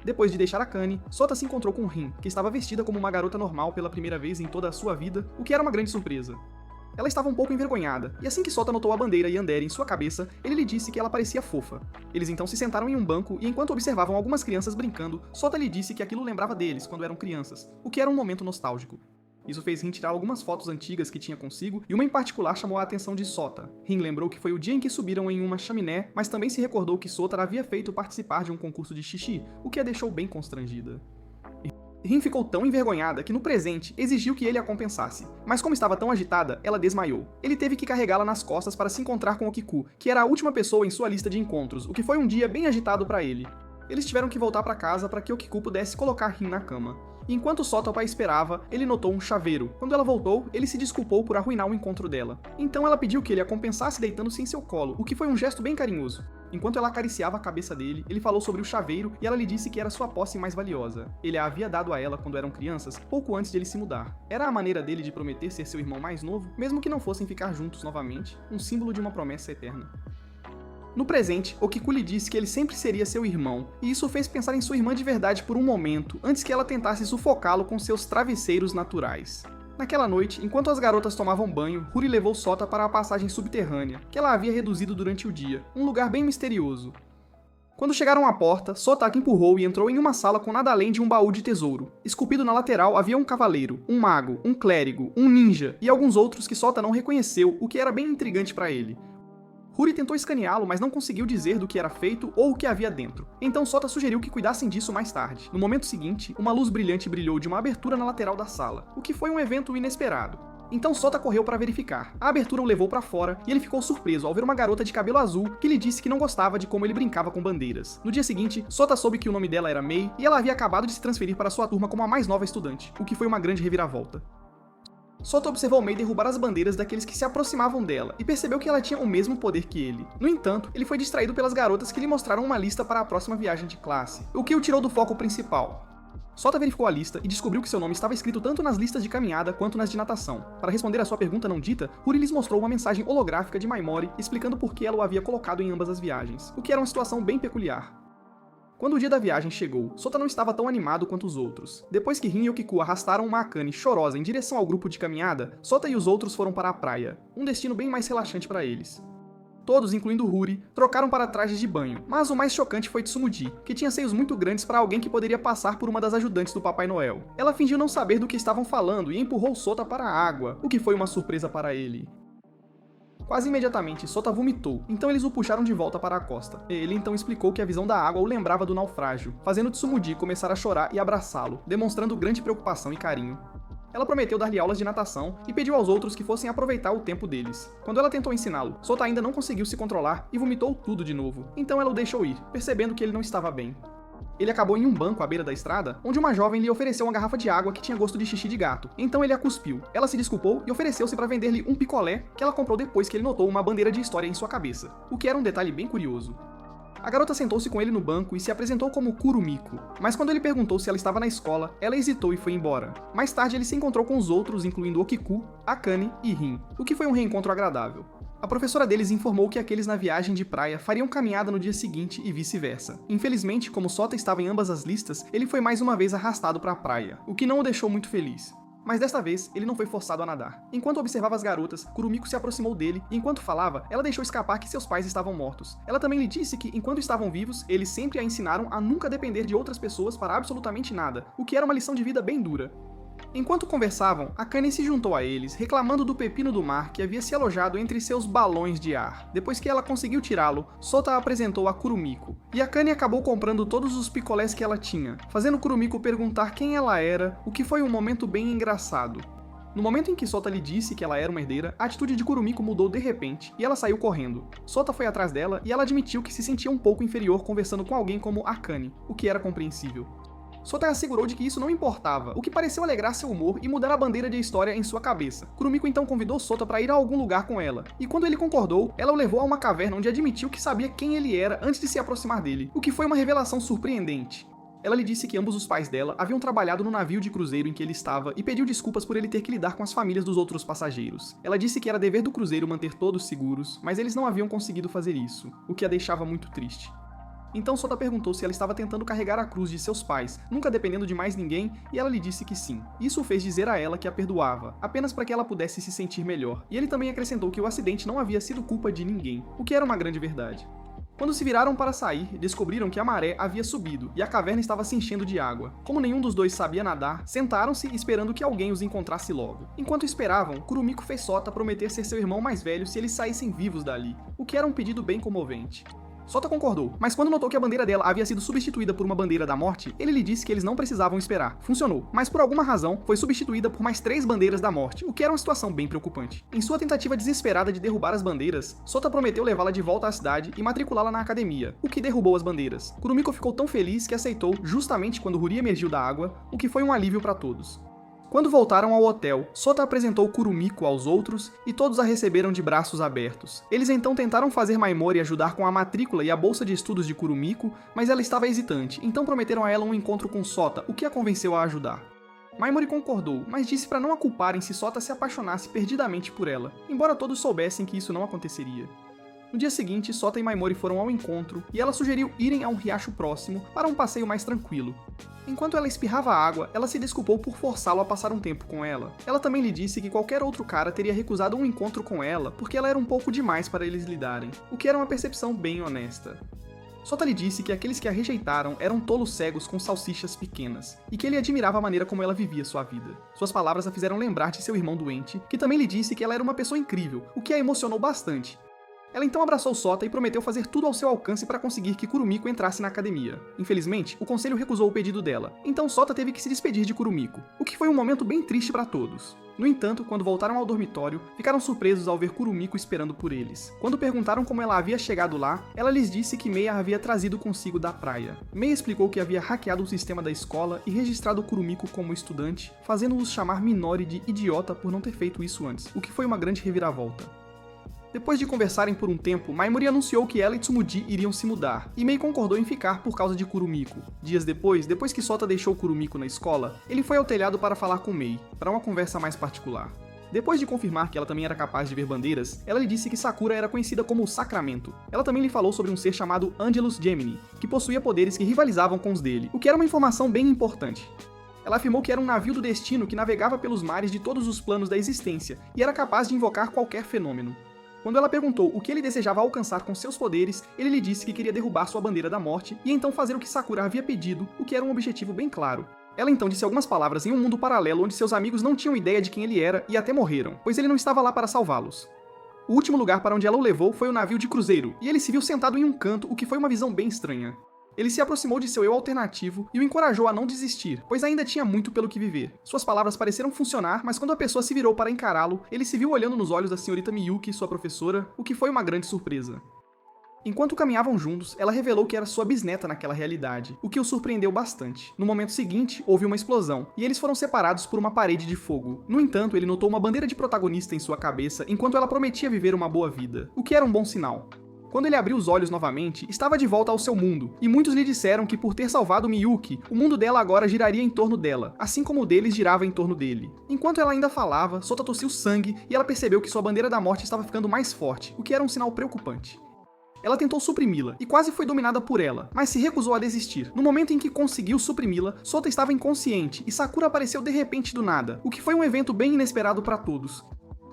Depois de deixar Akane, Sota se encontrou com Rin, que estava vestida como uma garota normal pela primeira vez em toda a sua vida, o que era uma grande surpresa. Ela estava um pouco envergonhada, e assim que Sota notou a bandeira Yandere em sua cabeça, ele lhe disse que ela parecia fofa. Eles então se sentaram em um banco e enquanto observavam algumas crianças brincando, Sota lhe disse que aquilo lembrava deles quando eram crianças, o que era um momento nostálgico. Isso fez Rin tirar algumas fotos antigas que tinha consigo, e uma em particular chamou a atenção de Sota. Rin lembrou que foi o dia em que subiram em uma chaminé, mas também se recordou que Sota havia feito participar de um concurso de xixi, o que a deixou bem constrangida. Rin ficou tão envergonhada que no presente exigiu que ele a compensasse, mas como estava tão agitada, ela desmaiou. Ele teve que carregá-la nas costas para se encontrar com Okiku, que era a última pessoa em sua lista de encontros, o que foi um dia bem agitado para ele. Eles tiveram que voltar para casa para que Okiku pudesse colocar Rin na cama. E enquanto Sota a esperava, ele notou um chaveiro. Quando ela voltou, ele se desculpou por arruinar o encontro dela. Então ela pediu que ele a compensasse deitando-se em seu colo, o que foi um gesto bem carinhoso. Enquanto ela acariciava a cabeça dele, ele falou sobre o chaveiro e ela lhe disse que era sua posse mais valiosa. Ele a havia dado a ela quando eram crianças, pouco antes de ele se mudar. Era a maneira dele de prometer ser seu irmão mais novo, mesmo que não fossem ficar juntos novamente, um símbolo de uma promessa eterna. No presente, Okiku lhe disse que ele sempre seria seu irmão, e isso o fez pensar em sua irmã de verdade por um momento, antes que ela tentasse sufocá-lo com seus travesseiros naturais. Naquela noite, enquanto as garotas tomavam banho, Huri levou Sota para a passagem subterrânea, que ela havia reduzido durante o dia, um lugar bem misterioso. Quando chegaram à porta, Sota a empurrou e entrou em uma sala com nada além de um baú de tesouro. Esculpido na lateral havia um cavaleiro, um mago, um clérigo, um ninja e alguns outros que Sota não reconheceu, o que era bem intrigante para ele. Huri tentou escaneá-lo, mas não conseguiu dizer do que era feito ou o que havia dentro. Então Sota sugeriu que cuidassem disso mais tarde. No momento seguinte, uma luz brilhante brilhou de uma abertura na lateral da sala, o que foi um evento inesperado. Então Sota correu para verificar. A abertura o levou para fora e ele ficou surpreso ao ver uma garota de cabelo azul que lhe disse que não gostava de como ele brincava com bandeiras. No dia seguinte, Sota soube que o nome dela era Mei e ela havia acabado de se transferir para sua turma como a mais nova estudante, o que foi uma grande reviravolta. Sota observou Mei derrubar as bandeiras daqueles que se aproximavam dela e percebeu que ela tinha o mesmo poder que ele. No entanto, ele foi distraído pelas garotas que lhe mostraram uma lista para a próxima viagem de classe, o que o tirou do foco principal. Sota verificou a lista e descobriu que seu nome estava escrito tanto nas listas de caminhada quanto nas de natação. Para responder à sua pergunta não dita, Huri lhes mostrou uma mensagem holográfica de Maimori explicando por que ela o havia colocado em ambas as viagens, o que era uma situação bem peculiar. Quando o dia da viagem chegou, Sota não estava tão animado quanto os outros. Depois que Rin e Okiku arrastaram uma Akane chorosa em direção ao grupo de caminhada, Sota e os outros foram para a praia, um destino bem mais relaxante para eles. Todos, incluindo Huri, trocaram para trajes de banho, mas o mais chocante foi Tsumuji, que tinha seios muito grandes para alguém que poderia passar por uma das ajudantes do Papai Noel. Ela fingiu não saber do que estavam falando e empurrou Sota para a água, o que foi uma surpresa para ele. Quase imediatamente, Sota vomitou, então eles o puxaram de volta para a costa. Ele então explicou que a visão da água o lembrava do naufrágio, fazendo Tsumuji começar a chorar e abraçá-lo, demonstrando grande preocupação e carinho. Ela prometeu dar-lhe aulas de natação e pediu aos outros que fossem aproveitar o tempo deles. Quando ela tentou ensiná-lo, Sota ainda não conseguiu se controlar e vomitou tudo de novo, então ela o deixou ir, percebendo que ele não estava bem. Ele acabou em um banco à beira da estrada, onde uma jovem lhe ofereceu uma garrafa de água que tinha gosto de xixi de gato. Então ele a cuspiu. Ela se desculpou e ofereceu-se para vender-lhe um picolé que ela comprou depois que ele notou uma bandeira de história em sua cabeça, o que era um detalhe bem curioso. A garota sentou-se com ele no banco e se apresentou como Kurumiko, mas quando ele perguntou se ela estava na escola, ela hesitou e foi embora. Mais tarde ele se encontrou com os outros, incluindo Okiku, Akane e Rin, o que foi um reencontro agradável. A professora deles informou que aqueles na viagem de praia fariam caminhada no dia seguinte e vice-versa. Infelizmente, como Sota estava em ambas as listas, ele foi mais uma vez arrastado para a praia, o que não o deixou muito feliz. Mas desta vez, ele não foi forçado a nadar. Enquanto observava as garotas, Kurumiko se aproximou dele e enquanto falava, ela deixou escapar que seus pais estavam mortos. Ela também lhe disse que, enquanto estavam vivos, eles sempre a ensinaram a nunca depender de outras pessoas para absolutamente nada, o que era uma lição de vida bem dura. Enquanto conversavam, Akane se juntou a eles, reclamando do pepino do mar que havia se alojado entre seus balões de ar. Depois que ela conseguiu tirá-lo, Sota a apresentou a Kurumiko, e Akane acabou comprando todos os picolés que ela tinha, fazendo Kurumiko perguntar quem ela era, o que foi um momento bem engraçado. No momento em que Sota lhe disse que ela era uma herdeira, a atitude de Kurumiko mudou de repente, e ela saiu correndo. Sota foi atrás dela e ela admitiu que se sentia um pouco inferior conversando com alguém como Akane, o que era compreensível. Sota assegurou de que isso não importava, o que pareceu alegrar seu humor e mudar a bandeira de história em sua cabeça. Kurumiko então convidou Sota para ir a algum lugar com ela, e quando ele concordou, ela o levou a uma caverna onde admitiu que sabia quem ele era antes de se aproximar dele, o que foi uma revelação surpreendente. Ela lhe disse que ambos os pais dela haviam trabalhado no navio de cruzeiro em que ele estava e pediu desculpas por ele ter que lidar com as famílias dos outros passageiros. Ela disse que era dever do cruzeiro manter todos seguros, mas eles não haviam conseguido fazer isso, o que a deixava muito triste. Então Sota perguntou se ela estava tentando carregar a cruz de seus pais, nunca dependendo de mais ninguém, e ela lhe disse que sim. Isso o fez dizer a ela que a perdoava, apenas para que ela pudesse se sentir melhor. E ele também acrescentou que o acidente não havia sido culpa de ninguém, o que era uma grande verdade. Quando se viraram para sair, descobriram que a maré havia subido e a caverna estava se enchendo de água. Como nenhum dos dois sabia nadar, sentaram-se esperando que alguém os encontrasse logo. Enquanto esperavam, Kurumiko fez Sota prometer ser seu irmão mais velho se eles saíssem vivos dali, o que era um pedido bem comovente. Sota concordou, mas quando notou que a bandeira dela havia sido substituída por uma bandeira da morte, ele lhe disse que eles não precisavam esperar. Funcionou, mas por alguma razão foi substituída por mais 3 bandeiras da morte, o que era uma situação bem preocupante. Em sua tentativa desesperada de derrubar as bandeiras, Sota prometeu levá-la de volta à cidade e matriculá-la na academia, o que derrubou as bandeiras. Kurumiko ficou tão feliz que aceitou justamente quando Huri emergiu da água, o que foi um alívio para todos. Quando voltaram ao hotel, Sota apresentou Kurumiko aos outros e todos a receberam de braços abertos. Eles então tentaram fazer Maimori ajudar com a matrícula e a bolsa de estudos de Kurumiko, mas ela estava hesitante, então prometeram a ela um encontro com Sota, o que a convenceu a ajudar. Maimori concordou, mas disse para não a culparem se Sota se apaixonasse perdidamente por ela, embora todos soubessem que isso não aconteceria. No dia seguinte, Sota e Maimori foram ao encontro, e ela sugeriu irem a um riacho próximo para um passeio mais tranquilo. Enquanto ela espirrava água, ela se desculpou por forçá-lo a passar um tempo com ela. Ela também lhe disse que qualquer outro cara teria recusado um encontro com ela porque ela era um pouco demais para eles lidarem, o que era uma percepção bem honesta. Sota lhe disse que aqueles que a rejeitaram eram tolos cegos com salsichas pequenas, e que ele admirava a maneira como ela vivia sua vida. Suas palavras a fizeram lembrar de seu irmão doente, que também lhe disse que ela era uma pessoa incrível, o que a emocionou bastante. Ela então abraçou Sota e prometeu fazer tudo ao seu alcance para conseguir que Kurumiko entrasse na academia. Infelizmente, o conselho recusou o pedido dela, então Sota teve que se despedir de Kurumiko, o que foi um momento bem triste para todos. No entanto, quando voltaram ao dormitório, ficaram surpresos ao ver Kurumiko esperando por eles. Quando perguntaram como ela havia chegado lá, ela lhes disse que Mei a havia trazido consigo da praia. Mei explicou que havia hackeado o sistema da escola e registrado Kurumiko como estudante, fazendo-os chamar Minori de idiota por não ter feito isso antes, o que foi uma grande reviravolta. Depois de conversarem por um tempo, Maimori anunciou que ela e Tsumuji iriam se mudar, e Mei concordou em ficar por causa de Kurumiko. Dias depois que Sota deixou Kurumiko na escola, ele foi ao telhado para falar com Mei, para uma conversa mais particular. Depois de confirmar que ela também era capaz de ver bandeiras, ela lhe disse que Sakura era conhecida como o Sacramento. Ela também lhe falou sobre um ser chamado Angelus Gemini, que possuía poderes que rivalizavam com os dele, o que era uma informação bem importante. Ela afirmou que era um navio do destino que navegava pelos mares de todos os planos da existência, e era capaz de invocar qualquer fenômeno. Quando ela perguntou o que ele desejava alcançar com seus poderes, ele lhe disse que queria derrubar sua bandeira da morte e então fazer o que Sakura havia pedido, o que era um objetivo bem claro. Ela então disse algumas palavras em um mundo paralelo onde seus amigos não tinham ideia de quem ele era e até morreram, pois ele não estava lá para salvá-los. O último lugar para onde ela o levou foi o navio de cruzeiro, e ele se viu sentado em um canto, o que foi uma visão bem estranha. Ele se aproximou de seu eu alternativo e o encorajou a não desistir, pois ainda tinha muito pelo que viver. Suas palavras pareceram funcionar, mas quando a pessoa se virou para encará-lo, ele se viu olhando nos olhos da senhorita Miyuki, sua professora, o que foi uma grande surpresa. Enquanto caminhavam juntos, ela revelou que era sua bisneta naquela realidade, o que o surpreendeu bastante. No momento seguinte, houve uma explosão, e eles foram separados por uma parede de fogo. No entanto, ele notou uma bandeira de protagonista em sua cabeça enquanto ela prometia viver uma boa vida, o que era um bom sinal. Quando ele abriu os olhos novamente, estava de volta ao seu mundo, e muitos lhe disseram que por ter salvado Miyuki, o mundo dela agora giraria em torno dela, assim como o deles girava em torno dele. Enquanto ela ainda falava, Sota tossiu sangue e ela percebeu que sua bandeira da morte estava ficando mais forte, o que era um sinal preocupante. Ela tentou suprimi-la, e quase foi dominada por ela, mas se recusou a desistir. No momento em que conseguiu suprimi-la, Sota estava inconsciente, e Sakura apareceu de repente do nada, o que foi um evento bem inesperado para todos.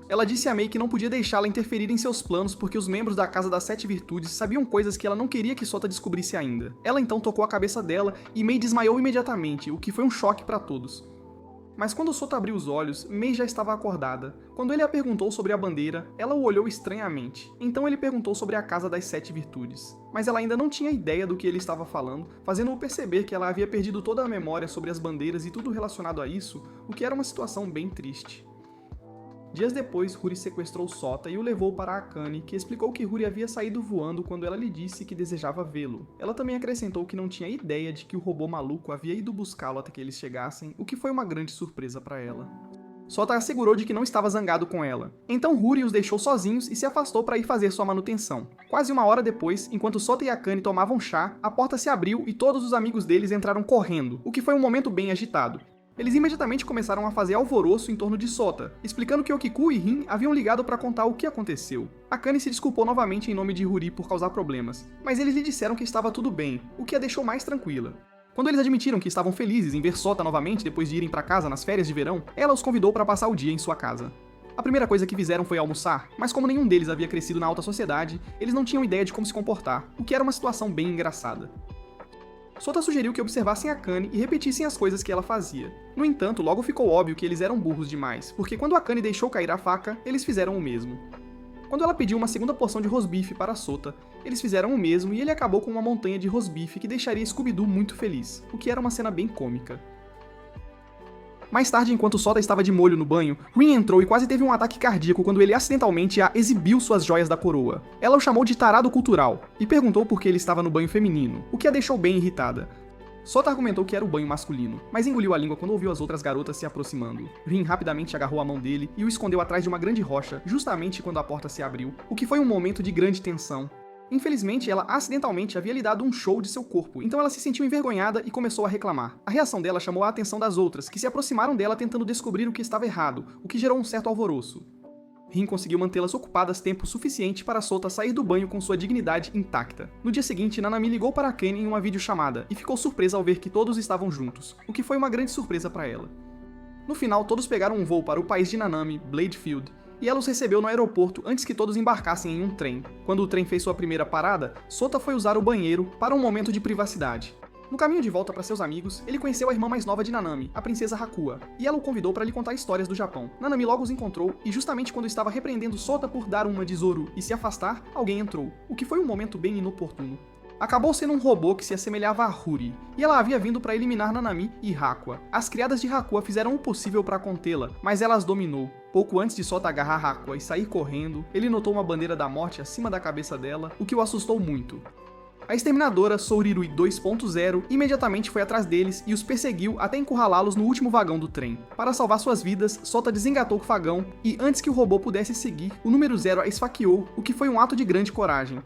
Ela disse a Mei que não podia deixá-la interferir em seus planos porque os membros da Casa das Sete Virtudes sabiam coisas que ela não queria que Sota descobrisse ainda. Ela então tocou a cabeça dela e Mei desmaiou imediatamente, o que foi um choque para todos. Mas quando Sota abriu os olhos, Mei já estava acordada. Quando ele a perguntou sobre a bandeira, ela o olhou estranhamente. Então ele perguntou sobre a Casa das Sete Virtudes. Mas ela ainda não tinha ideia do que ele estava falando, fazendo-o perceber que ela havia perdido toda a memória sobre as bandeiras e tudo relacionado a isso, o que era uma situação bem triste. Dias depois, Huri sequestrou Sota e o levou para Akane, que explicou que Huri havia saído voando quando ela lhe disse que desejava vê-lo. Ela também acrescentou que não tinha ideia de que o robô maluco havia ido buscá-lo até que eles chegassem, o que foi uma grande surpresa para ela. Sota assegurou de que não estava zangado com ela. Então Huri os deixou sozinhos e se afastou para ir fazer sua manutenção. Quase uma hora depois, enquanto Sota e Akane tomavam chá, a porta se abriu e todos os amigos deles entraram correndo, o que foi um momento bem agitado. Eles imediatamente começaram a fazer alvoroço em torno de Sota, explicando que Okiku e Rin haviam ligado para contar o que aconteceu. Akane se desculpou novamente em nome de Huri por causar problemas, mas eles lhe disseram que estava tudo bem, o que a deixou mais tranquila. Quando eles admitiram que estavam felizes em ver Sota novamente depois de irem para casa nas férias de verão, ela os convidou para passar o dia em sua casa. A primeira coisa que fizeram foi almoçar, mas como nenhum deles havia crescido na alta sociedade, eles não tinham ideia de como se comportar, o que era uma situação bem engraçada. Sota sugeriu que observassem Akane e repetissem as coisas que ela fazia. No entanto, logo ficou óbvio que eles eram burros demais, porque quando Akane deixou cair a faca, eles fizeram o mesmo. Quando ela pediu uma segunda porção de rosbife para Sota, eles fizeram o mesmo e ele acabou com uma montanha de rosbife que deixaria Scooby-Doo muito feliz, o que era uma cena bem cômica. Mais tarde, enquanto Sota estava de molho no banho, Rin entrou e quase teve um ataque cardíaco quando ele acidentalmente exibiu suas joias da coroa. Ela o chamou de tarado cultural, e perguntou por que ele estava no banho feminino, o que a deixou bem irritada. Sota argumentou que era o banho masculino, mas engoliu a língua quando ouviu as outras garotas se aproximando. Rin rapidamente agarrou a mão dele e o escondeu atrás de uma grande rocha, justamente quando a porta se abriu, o que foi um momento de grande tensão. Infelizmente, ela acidentalmente havia lhe dado um show de seu corpo, então ela se sentiu envergonhada e começou a reclamar. A reação dela chamou a atenção das outras, que se aproximaram dela tentando descobrir o que estava errado, o que gerou um certo alvoroço. Rin conseguiu mantê-las ocupadas tempo suficiente para Sota sair do banho com sua dignidade intacta. No dia seguinte, Nanami ligou para Akane em uma videochamada e ficou surpresa ao ver que todos estavam juntos, o que foi uma grande surpresa para ela. No final, todos pegaram um voo para o país de Nanami, Bladefield, e ela os recebeu no aeroporto antes que todos embarcassem em um trem. Quando o trem fez sua primeira parada, Sota foi usar o banheiro para um momento de privacidade. No caminho de volta para seus amigos, ele conheceu a irmã mais nova de Nanami, a princesa Hakua, e ela o convidou para lhe contar histórias do Japão. Nanami logo os encontrou, e justamente quando estava repreendendo Sota por dar uma de Zoru e se afastar, alguém entrou, o que foi um momento bem inoportuno. Acabou sendo um robô que se assemelhava a Huri, e ela havia vindo para eliminar Nanami e Hakua. As criadas de Hakua fizeram o possível para contê-la, mas ela as dominou. Pouco antes de Sota agarrar Hakua e sair correndo, ele notou uma bandeira da morte acima da cabeça dela, o que o assustou muito. A exterminadora Sourirui 2.0 imediatamente foi atrás deles e os perseguiu até encurralá-los no último vagão do trem. Para salvar suas vidas, Sota desengatou o vagão e, antes que o robô pudesse seguir, o número 0 a esfaqueou, o que foi um ato de grande coragem.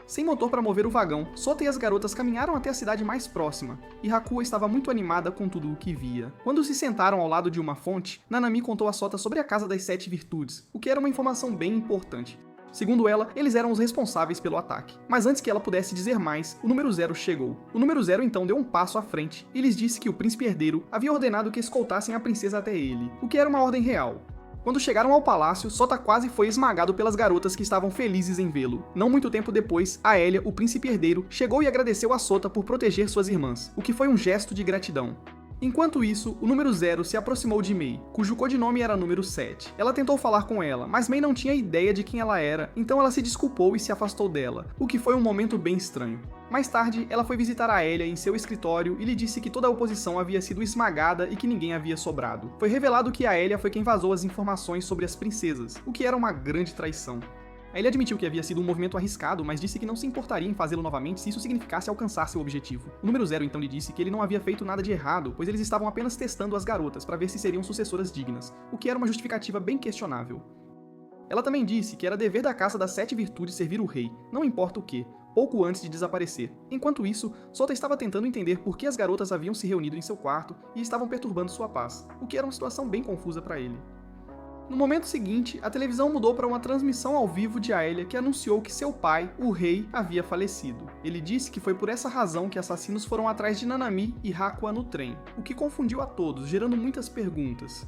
Sem motor para mover o vagão, Sota e as garotas caminharam até a cidade mais próxima, e Hakua estava muito animada com tudo o que via. Quando se sentaram ao lado de uma fonte, Nanami contou a Sota sobre a Casa das 7 Virtudes, o que era uma informação bem importante. Segundo ela, eles eram os responsáveis pelo ataque. Mas antes que ela pudesse dizer mais, o número 0 chegou. O número 0 então deu um passo à frente e lhes disse que o príncipe herdeiro havia ordenado que escoltassem a princesa até ele, o que era uma ordem real. Quando chegaram ao palácio, Sota quase foi esmagado pelas garotas que estavam felizes em vê-lo. Não muito tempo depois, Aelia, o príncipe herdeiro, chegou e agradeceu a Sota por proteger suas irmãs, o que foi um gesto de gratidão. Enquanto isso, o número 0 se aproximou de Mei, cujo codinome era número 7. Ela tentou falar com ela, mas Mei não tinha ideia de quem ela era, então ela se desculpou e se afastou dela, o que foi um momento bem estranho. Mais tarde, ela foi visitar a Aelia em seu escritório e lhe disse que toda a oposição havia sido esmagada e que ninguém havia sobrado. Foi revelado que a Aelia foi quem vazou as informações sobre as princesas, o que era uma grande traição. Ele admitiu que havia sido um movimento arriscado, mas disse que não se importaria em fazê-lo novamente se isso significasse alcançar seu objetivo. O número 0 então lhe disse que ele não havia feito nada de errado, pois eles estavam apenas testando as garotas para ver se seriam sucessoras dignas, o que era uma justificativa bem questionável. Ela também disse que era dever da Casa das 7 Virtudes servir o rei, não importa o que, pouco antes de desaparecer. Enquanto isso, Sota estava tentando entender por que as garotas haviam se reunido em seu quarto e estavam perturbando sua paz, o que era uma situação bem confusa para ele. No momento seguinte, a televisão mudou para uma transmissão ao vivo de Aelia que anunciou que seu pai, o rei, havia falecido. Ele disse que foi por essa razão que assassinos foram atrás de Nanami e Hakua no trem, o que confundiu a todos, gerando muitas perguntas.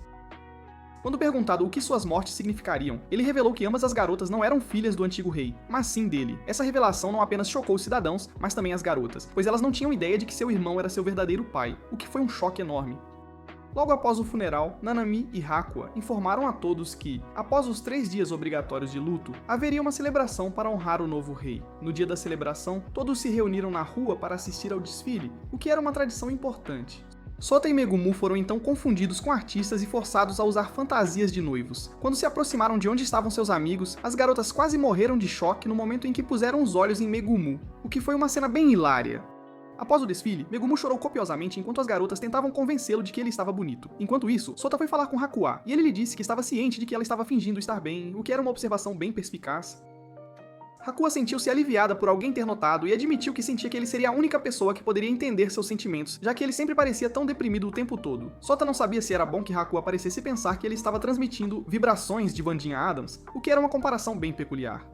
Quando perguntado o que suas mortes significariam, ele revelou que ambas as garotas não eram filhas do antigo rei, mas sim dele. Essa revelação não apenas chocou os cidadãos, mas também as garotas, pois elas não tinham ideia de que seu irmão era seu verdadeiro pai, o que foi um choque enorme. Logo após o funeral, Nanami e Hakua informaram a todos que, após os 3 dias obrigatórios de luto, haveria uma celebração para honrar o novo rei. No dia da celebração, todos se reuniram na rua para assistir ao desfile, o que era uma tradição importante. Sota e Megumu foram então confundidos com artistas e forçados a usar fantasias de noivos. Quando se aproximaram de onde estavam seus amigos, as garotas quase morreram de choque no momento em que puseram os olhos em Megumu, o que foi uma cena bem hilária. Após o desfile, Megumu chorou copiosamente enquanto as garotas tentavam convencê-lo de que ele estava bonito. Enquanto isso, Sota foi falar com Hakua, e ele lhe disse que estava ciente de que ela estava fingindo estar bem, o que era uma observação bem perspicaz. Hakuha sentiu-se aliviada por alguém ter notado e admitiu que sentia que ele seria a única pessoa que poderia entender seus sentimentos, já que ele sempre parecia tão deprimido o tempo todo. Sota não sabia se era bom que Hakuha parecesse pensar que ele estava transmitindo vibrações de Vandinha Adams, o que era uma comparação bem peculiar.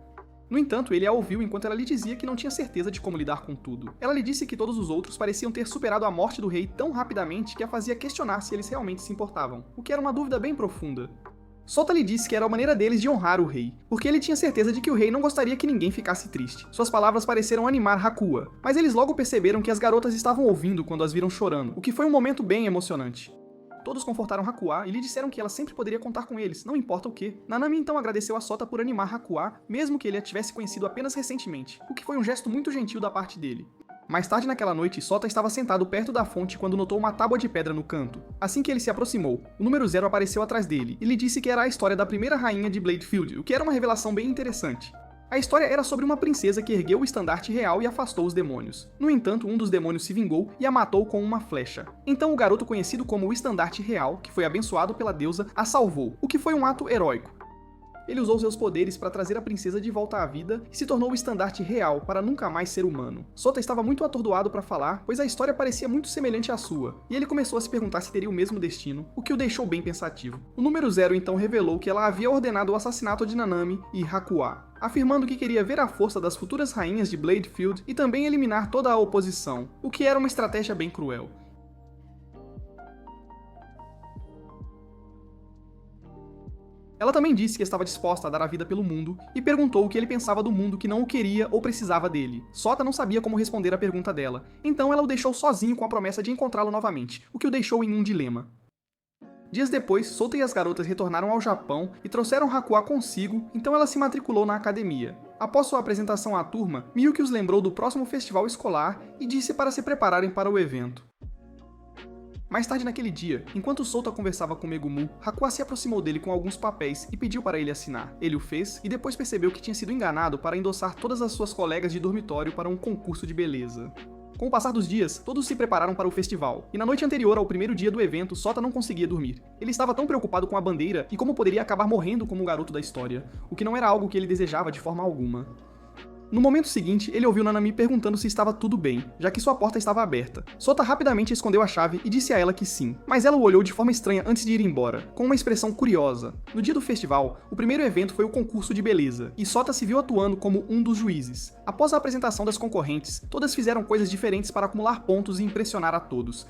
No entanto, ele a ouviu enquanto ela lhe dizia que não tinha certeza de como lidar com tudo. Ela lhe disse que todos os outros pareciam ter superado a morte do rei tão rapidamente que a fazia questionar se eles realmente se importavam, o que era uma dúvida bem profunda. Sota lhe disse que era a maneira deles de honrar o rei, porque ele tinha certeza de que o rei não gostaria que ninguém ficasse triste. Suas palavras pareceram animar Hakuha, mas eles logo perceberam que as garotas estavam ouvindo quando as viram chorando, o que foi um momento bem emocionante. Todos confortaram Hakuha e lhe disseram que ela sempre poderia contar com eles, não importa o que. Nanami então agradeceu a Sota por animar Hakuha, mesmo que ele a tivesse conhecido apenas recentemente, o que foi um gesto muito gentil da parte dele. Mais tarde naquela noite, Sota estava sentado perto da fonte quando notou uma tábua de pedra no canto. Assim que ele se aproximou, o número 0 apareceu atrás dele e lhe disse que era a história da primeira rainha de Bladefield, o que era uma revelação bem interessante. A história era sobre uma princesa que ergueu o estandarte real e afastou os demônios. No entanto, um dos demônios se vingou e a matou com uma flecha. Então o garoto conhecido como o Estandarte Real, que foi abençoado pela deusa, a salvou, o que foi um ato heróico. Ele usou seus poderes para trazer a princesa de volta à vida e se tornou o Estandarte Real para nunca mais ser humano. Sota estava muito atordoado para falar, pois a história parecia muito semelhante à sua, e ele começou a se perguntar se teria o mesmo destino, o que o deixou bem pensativo. O número 0 então revelou que ela havia ordenado o assassinato de Nanami e Hakuha, afirmando que queria ver a força das futuras rainhas de Bladefield e também eliminar toda a oposição, o que era uma estratégia bem cruel. Ela também disse que estava disposta a dar a vida pelo mundo e perguntou o que ele pensava do mundo que não o queria ou precisava dele. Sota não sabia como responder à pergunta dela, então ela o deixou sozinho com a promessa de encontrá-lo novamente, o que o deixou em um dilema. Dias depois, Sota e as garotas retornaram ao Japão e trouxeram Hakuha consigo, então ela se matriculou na academia. Após sua apresentação à turma, Miyuki os lembrou do próximo festival escolar e disse para se prepararem para o evento. Mais tarde naquele dia, enquanto Sota conversava com Megumu, Hakuha se aproximou dele com alguns papéis e pediu para ele assinar. Ele o fez e depois percebeu que tinha sido enganado para endossar todas as suas colegas de dormitório para um concurso de beleza. Com o passar dos dias, todos se prepararam para o festival, e na noite anterior ao primeiro dia do evento, Sota não conseguia dormir. Ele estava tão preocupado com a bandeira e como poderia acabar morrendo como o garoto da história, o que não era algo que ele desejava de forma alguma. No momento seguinte, ele ouviu Nanami perguntando se estava tudo bem, já que sua porta estava aberta. Sota rapidamente escondeu a chave e disse a ela que sim, mas ela o olhou de forma estranha antes de ir embora, com uma expressão curiosa. No dia do festival, o primeiro evento foi o concurso de beleza, e Sota se viu atuando como um dos juízes. Após a apresentação das concorrentes, todas fizeram coisas diferentes para acumular pontos e impressionar a todos.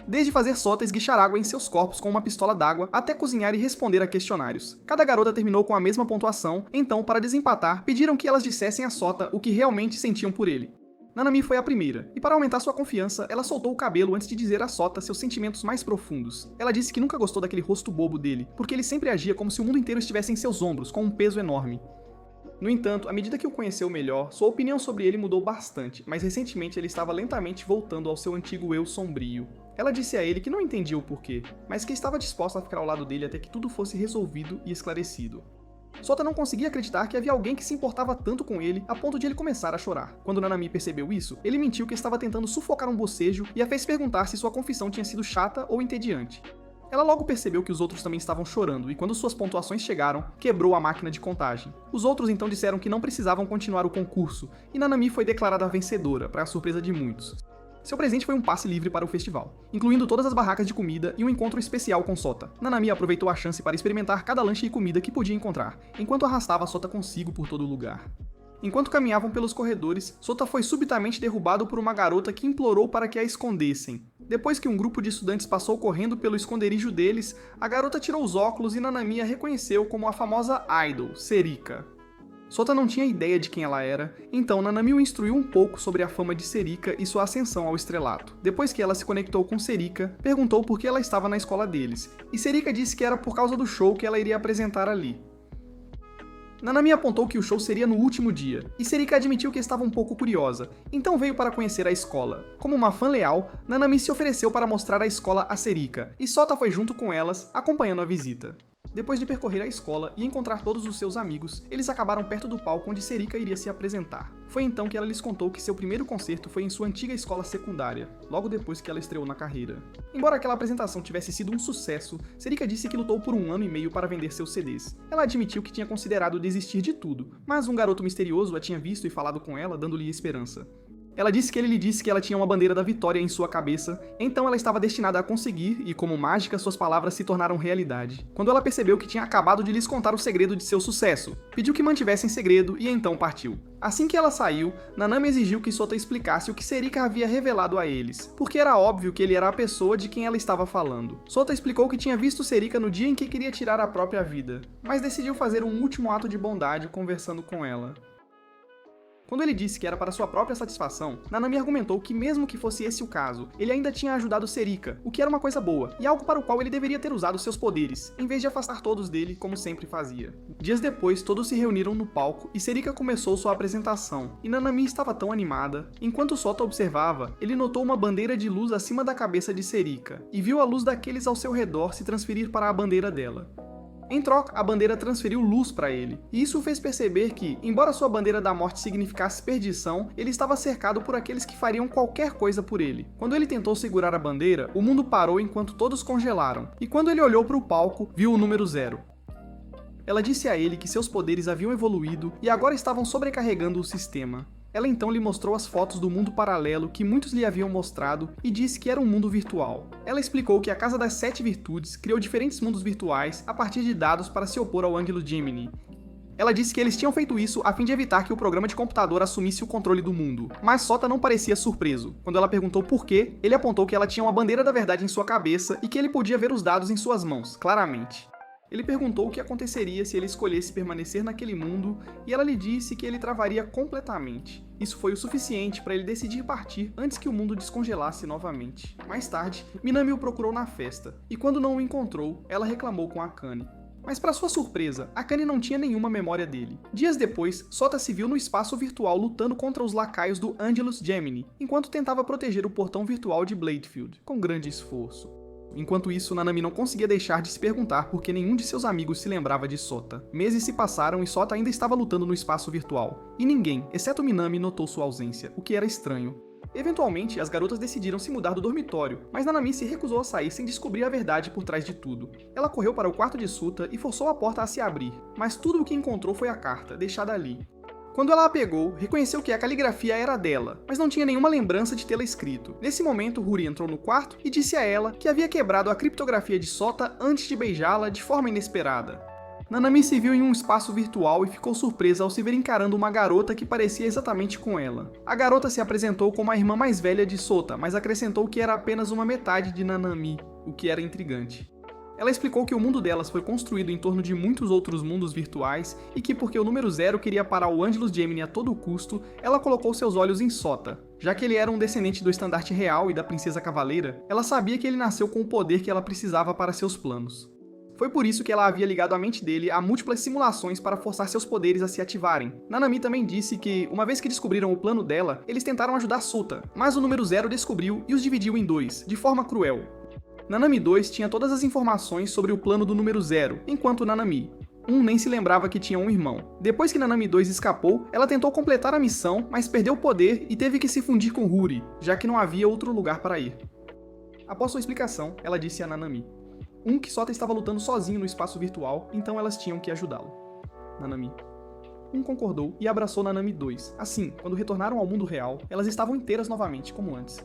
Desde fazer Sota esguichar água em seus corpos com uma pistola d'água, até cozinhar e responder a questionários. Cada garota terminou com a mesma pontuação, então, para desempatar, pediram que elas dissessem a Sota o que realmente sentiam por ele. Nanami foi a primeira, e para aumentar sua confiança, ela soltou o cabelo antes de dizer a Sota seus sentimentos mais profundos. Ela disse que nunca gostou daquele rosto bobo dele, porque ele sempre agia como se o mundo inteiro estivesse em seus ombros, com um peso enorme. No entanto, à medida que o conheceu melhor, sua opinião sobre ele mudou bastante, mas recentemente ele estava lentamente voltando ao seu antigo eu sombrio. Ela disse a ele que não entendia o porquê, mas que estava disposta a ficar ao lado dele até que tudo fosse resolvido e esclarecido. Sota não conseguia acreditar que havia alguém que se importava tanto com ele a ponto de ele começar a chorar. Quando Nanami percebeu isso, ele mentiu que estava tentando sufocar um bocejo e a fez perguntar se sua confissão tinha sido chata ou entediante. Ela logo percebeu que os outros também estavam chorando e quando suas pontuações chegaram, quebrou a máquina de contagem. Os outros então disseram que não precisavam continuar o concurso e Nanami foi declarada a vencedora, para a surpresa de muitos. Seu presente foi um passe livre para o festival, incluindo todas as barracas de comida e um encontro especial com Sota. Nanami aproveitou a chance para experimentar cada lanche e comida que podia encontrar, enquanto arrastava Sota consigo por todo o lugar. Enquanto caminhavam pelos corredores, Sota foi subitamente derrubado por uma garota que implorou para que a escondessem. Depois que um grupo de estudantes passou correndo pelo esconderijo deles, a garota tirou os óculos e Nanami a reconheceu como a famosa idol, Serika. Sota não tinha ideia de quem ela era, então Nanami o instruiu um pouco sobre a fama de Serika e sua ascensão ao estrelato. Depois que ela se conectou com Serika, perguntou por que ela estava na escola deles, e Serika disse que era por causa do show que ela iria apresentar ali. Nanami apontou que o show seria no último dia, e Serika admitiu que estava um pouco curiosa, então veio para conhecer a escola. Como uma fã leal, Nanami se ofereceu para mostrar a escola a Serika, e Sota foi junto com elas, acompanhando a visita. Depois de percorrer a escola e encontrar todos os seus amigos, eles acabaram perto do palco onde Serika iria se apresentar. Foi então que ela lhes contou que seu primeiro concerto foi em sua antiga escola secundária, logo depois que ela estreou na carreira. Embora aquela apresentação tivesse sido um sucesso, Serika disse que lutou por 1 ano e meio para vender seus CDs. Ela admitiu que tinha considerado desistir de tudo, mas um garoto misterioso a tinha visto e falado com ela, dando-lhe esperança. Ela disse que ele lhe disse que ela tinha uma bandeira da vitória em sua cabeça, então ela estava destinada a conseguir, e como mágica, suas palavras se tornaram realidade. Quando ela percebeu que tinha acabado de lhes contar o segredo de seu sucesso, pediu que mantivessem segredo e então partiu. Assim que ela saiu, Nanami exigiu que Sota explicasse o que Serika havia revelado a eles, porque era óbvio que ele era a pessoa de quem ela estava falando. Sota explicou que tinha visto Serika no dia em que queria tirar a própria vida, mas decidiu fazer um último ato de bondade conversando com ela. Quando ele disse que era para sua própria satisfação, Nanami argumentou que mesmo que fosse esse o caso, ele ainda tinha ajudado Serika, o que era uma coisa boa, e algo para o qual ele deveria ter usado seus poderes, em vez de afastar todos dele como sempre fazia. Dias depois, todos se reuniram no palco e Serika começou sua apresentação, e Nanami estava tão animada. Enquanto Sota observava, ele notou uma bandeira de luz acima da cabeça de Serika, e viu a luz daqueles ao seu redor se transferir para a bandeira dela. Em troca, a bandeira transferiu luz para ele, e isso o fez perceber que, embora sua bandeira da morte significasse perdição, ele estava cercado por aqueles que fariam qualquer coisa por ele. Quando ele tentou segurar a bandeira, o mundo parou enquanto todos congelaram, e quando ele olhou para o palco, viu o número 0. Ela disse a ele que seus poderes haviam evoluído e agora estavam sobrecarregando o sistema. Ela então lhe mostrou as fotos do mundo paralelo que muitos lhe haviam mostrado e disse que era um mundo virtual. Ela explicou que a Casa das 7 Virtudes criou diferentes mundos virtuais a partir de dados para se opor ao Ângelus Gemini. Ela disse que eles tinham feito isso a fim de evitar que o programa de computador assumisse o controle do mundo. Mas Sota não parecia surpreso. Quando ela perguntou por quê, ele apontou que ela tinha uma bandeira da verdade em sua cabeça e que ele podia ver os dados em suas mãos, claramente. Ele perguntou o que aconteceria se ele escolhesse permanecer naquele mundo, e ela lhe disse que ele travaria completamente. Isso foi o suficiente para ele decidir partir antes que o mundo descongelasse novamente. Mais tarde, Minami o procurou na festa, e quando não o encontrou, ela reclamou com Akane. Mas para sua surpresa, Akane não tinha nenhuma memória dele. Dias depois, Sota se viu no espaço virtual lutando contra os lacaios do Ângelus Gemini, enquanto tentava proteger o portão virtual de Bladefield, com grande esforço. Enquanto isso, Nanami não conseguia deixar de se perguntar por que nenhum de seus amigos se lembrava de Sota. Meses se passaram e Sota ainda estava lutando no espaço virtual, e ninguém, exceto Minami, notou sua ausência, o que era estranho. Eventualmente, as garotas decidiram se mudar do dormitório, mas Nanami se recusou a sair sem descobrir a verdade por trás de tudo. Ela correu para o quarto de Suta e forçou a porta a se abrir, mas tudo o que encontrou foi a carta, deixada ali. Quando ela a pegou, reconheceu que a caligrafia era dela, mas não tinha nenhuma lembrança de tê-la escrito. Nesse momento, Huri entrou no quarto e disse a ela que havia quebrado a criptografia de Sota antes de beijá-la de forma inesperada. Nanami se viu em um espaço virtual e ficou surpresa ao se ver encarando uma garota que parecia exatamente com ela. A garota se apresentou como a irmã mais velha de Sota, mas acrescentou que era apenas uma metade de Nanami, o que era intrigante. Ela explicou que o mundo delas foi construído em torno de muitos outros mundos virtuais e que porque o número 0 queria parar o Ângelus Gemini a todo custo, ela colocou seus olhos em Sota. Já que ele era um descendente do estandarte real e da princesa cavaleira, ela sabia que ele nasceu com o poder que ela precisava para seus planos. Foi por isso que ela havia ligado a mente dele a múltiplas simulações para forçar seus poderes a se ativarem. Nanami também disse que, uma vez que descobriram o plano dela, eles tentaram ajudar Sota, mas o número 0 descobriu e os dividiu em 2, de forma cruel. Nanami 2 tinha todas as informações sobre o plano do número 0, enquanto Nanami 1 nem se lembrava que tinha um irmão. Depois que Nanami 2 escapou, ela tentou completar a missão, mas perdeu o poder e teve que se fundir com Huri, já que não havia outro lugar para ir. Após sua explicação, ela disse a Nanami que Sota estava lutando sozinho no espaço virtual, então elas tinham que ajudá-lo. Nanami concordou e abraçou Nanami 2. Assim, quando retornaram ao mundo real, elas estavam inteiras novamente, como antes.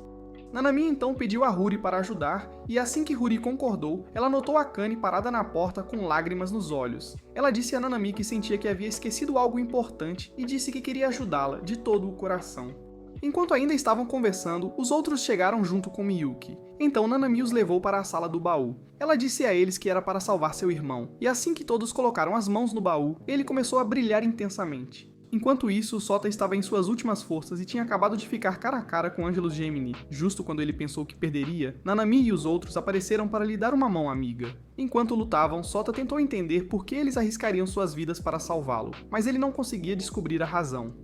Nanami então pediu a Huri para ajudar, e assim que Huri concordou, ela notou Akane parada na porta com lágrimas nos olhos. Ela disse a Nanami que sentia que havia esquecido algo importante e disse que queria ajudá-la de todo o coração. Enquanto ainda estavam conversando, os outros chegaram junto com Miyuki. Então Nanami os levou para a sala do baú. Ela disse a eles que era para salvar seu irmão, e assim que todos colocaram as mãos no baú, ele começou a brilhar intensamente. Enquanto isso, Sota estava em suas últimas forças e tinha acabado de ficar cara a cara com Ângelus Gemini. Justo quando ele pensou que perderia, Nanami e os outros apareceram para lhe dar uma mão amiga. Enquanto lutavam, Sota tentou entender por que eles arriscariam suas vidas para salvá-lo, mas ele não conseguia descobrir a razão.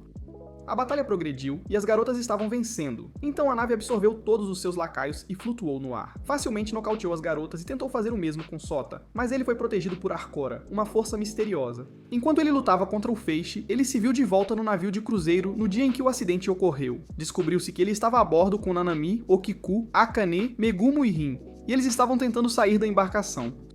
A batalha progrediu e as garotas estavam vencendo, então a nave absorveu todos os seus lacaios e flutuou no ar. Facilmente nocauteou as garotas e tentou fazer o mesmo com Sota, mas ele foi protegido por Arcora, uma força misteriosa. Enquanto ele lutava contra o Feixe, ele se viu de volta no navio de cruzeiro no dia em que o acidente ocorreu. Descobriu-se que ele estava a bordo com Nanami, Okiku, Akane, Megumo e Rin, e eles estavam tentando sair da embarcação.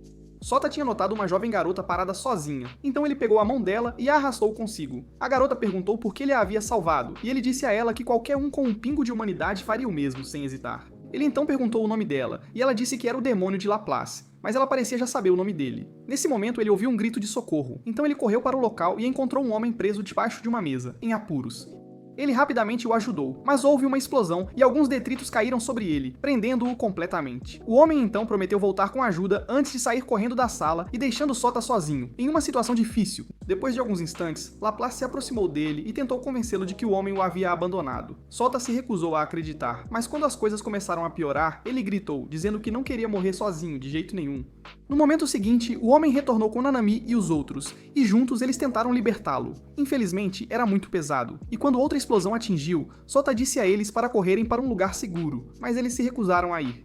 Sota tinha notado uma jovem garota parada sozinha, então ele pegou a mão dela e a arrastou consigo. A garota perguntou por que ele a havia salvado, e ele disse a ela que qualquer um com um pingo de humanidade faria o mesmo, sem hesitar. Ele então perguntou o nome dela, e ela disse que era o demônio de Laplace, mas ela parecia já saber o nome dele. Nesse momento ele ouviu um grito de socorro, então ele correu para o local e encontrou um homem preso debaixo de uma mesa, em apuros. Ele rapidamente o ajudou, mas houve uma explosão e alguns detritos caíram sobre ele, prendendo-o completamente. O homem então prometeu voltar com ajuda antes de sair correndo da sala e deixando Sota sozinho, em uma situação difícil. Depois de alguns instantes, Laplace se aproximou dele e tentou convencê-lo de que o homem o havia abandonado. Sota se recusou a acreditar, mas quando as coisas começaram a piorar, ele gritou, dizendo que não queria morrer sozinho de jeito nenhum. No momento seguinte, o homem retornou com Nanami e os outros, e juntos eles tentaram libertá-lo. Infelizmente, era muito pesado, e quando outra explosão atingiu, Sota disse a eles para correrem para um lugar seguro, mas eles se recusaram a ir.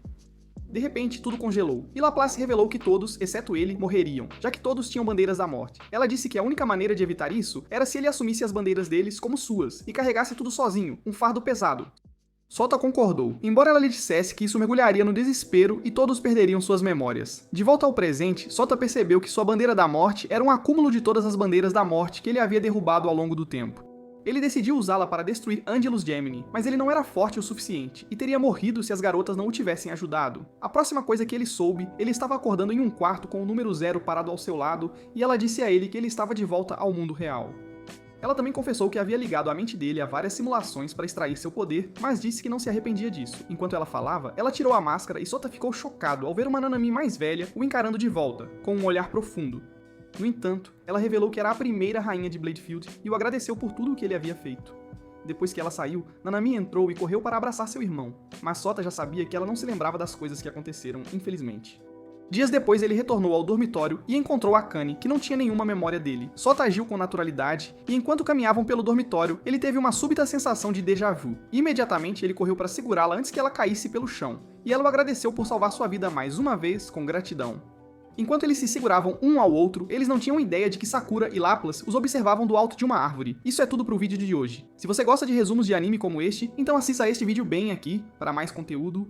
De repente, tudo congelou, e Laplace revelou que todos, exceto ele, morreriam, já que todos tinham bandeiras da morte. Ela disse que a única maneira de evitar isso era se ele assumisse as bandeiras deles como suas, e carregasse tudo sozinho, um fardo pesado. Sota concordou, embora ela lhe dissesse que isso mergulharia no desespero e todos perderiam suas memórias. De volta ao presente, Sota percebeu que sua bandeira da morte era um acúmulo de todas as bandeiras da morte que ele havia derrubado ao longo do tempo. Ele decidiu usá-la para destruir Angelus Gemini, mas ele não era forte o suficiente, e teria morrido se as garotas não o tivessem ajudado. A próxima coisa que ele soube, ele estava acordando em um quarto com o número 0 parado ao seu lado, e ela disse a ele que ele estava de volta ao mundo real. Ela também confessou que havia ligado a mente dele a várias simulações para extrair seu poder, mas disse que não se arrependia disso. Enquanto ela falava, ela tirou a máscara e Sota ficou chocado ao ver uma Nanami mais velha o encarando de volta, com um olhar profundo. No entanto, ela revelou que era a primeira rainha de Bladefield e o agradeceu por tudo o que ele havia feito. Depois que ela saiu, Nanami entrou e correu para abraçar seu irmão, mas Sota já sabia que ela não se lembrava das coisas que aconteceram, infelizmente. Dias depois ele retornou ao dormitório e encontrou Akane, que não tinha nenhuma memória dele. Sota agiu com naturalidade, e enquanto caminhavam pelo dormitório, ele teve uma súbita sensação de déjà vu. Imediatamente ele correu para segurá-la antes que ela caísse pelo chão, e ela o agradeceu por salvar sua vida mais uma vez com gratidão. Enquanto eles se seguravam um ao outro, eles não tinham ideia de que Sakura e Laplace os observavam do alto de uma árvore. Isso é tudo pro vídeo de hoje. Se você gosta de resumos de anime como este, então assista a este vídeo bem aqui, para mais conteúdo.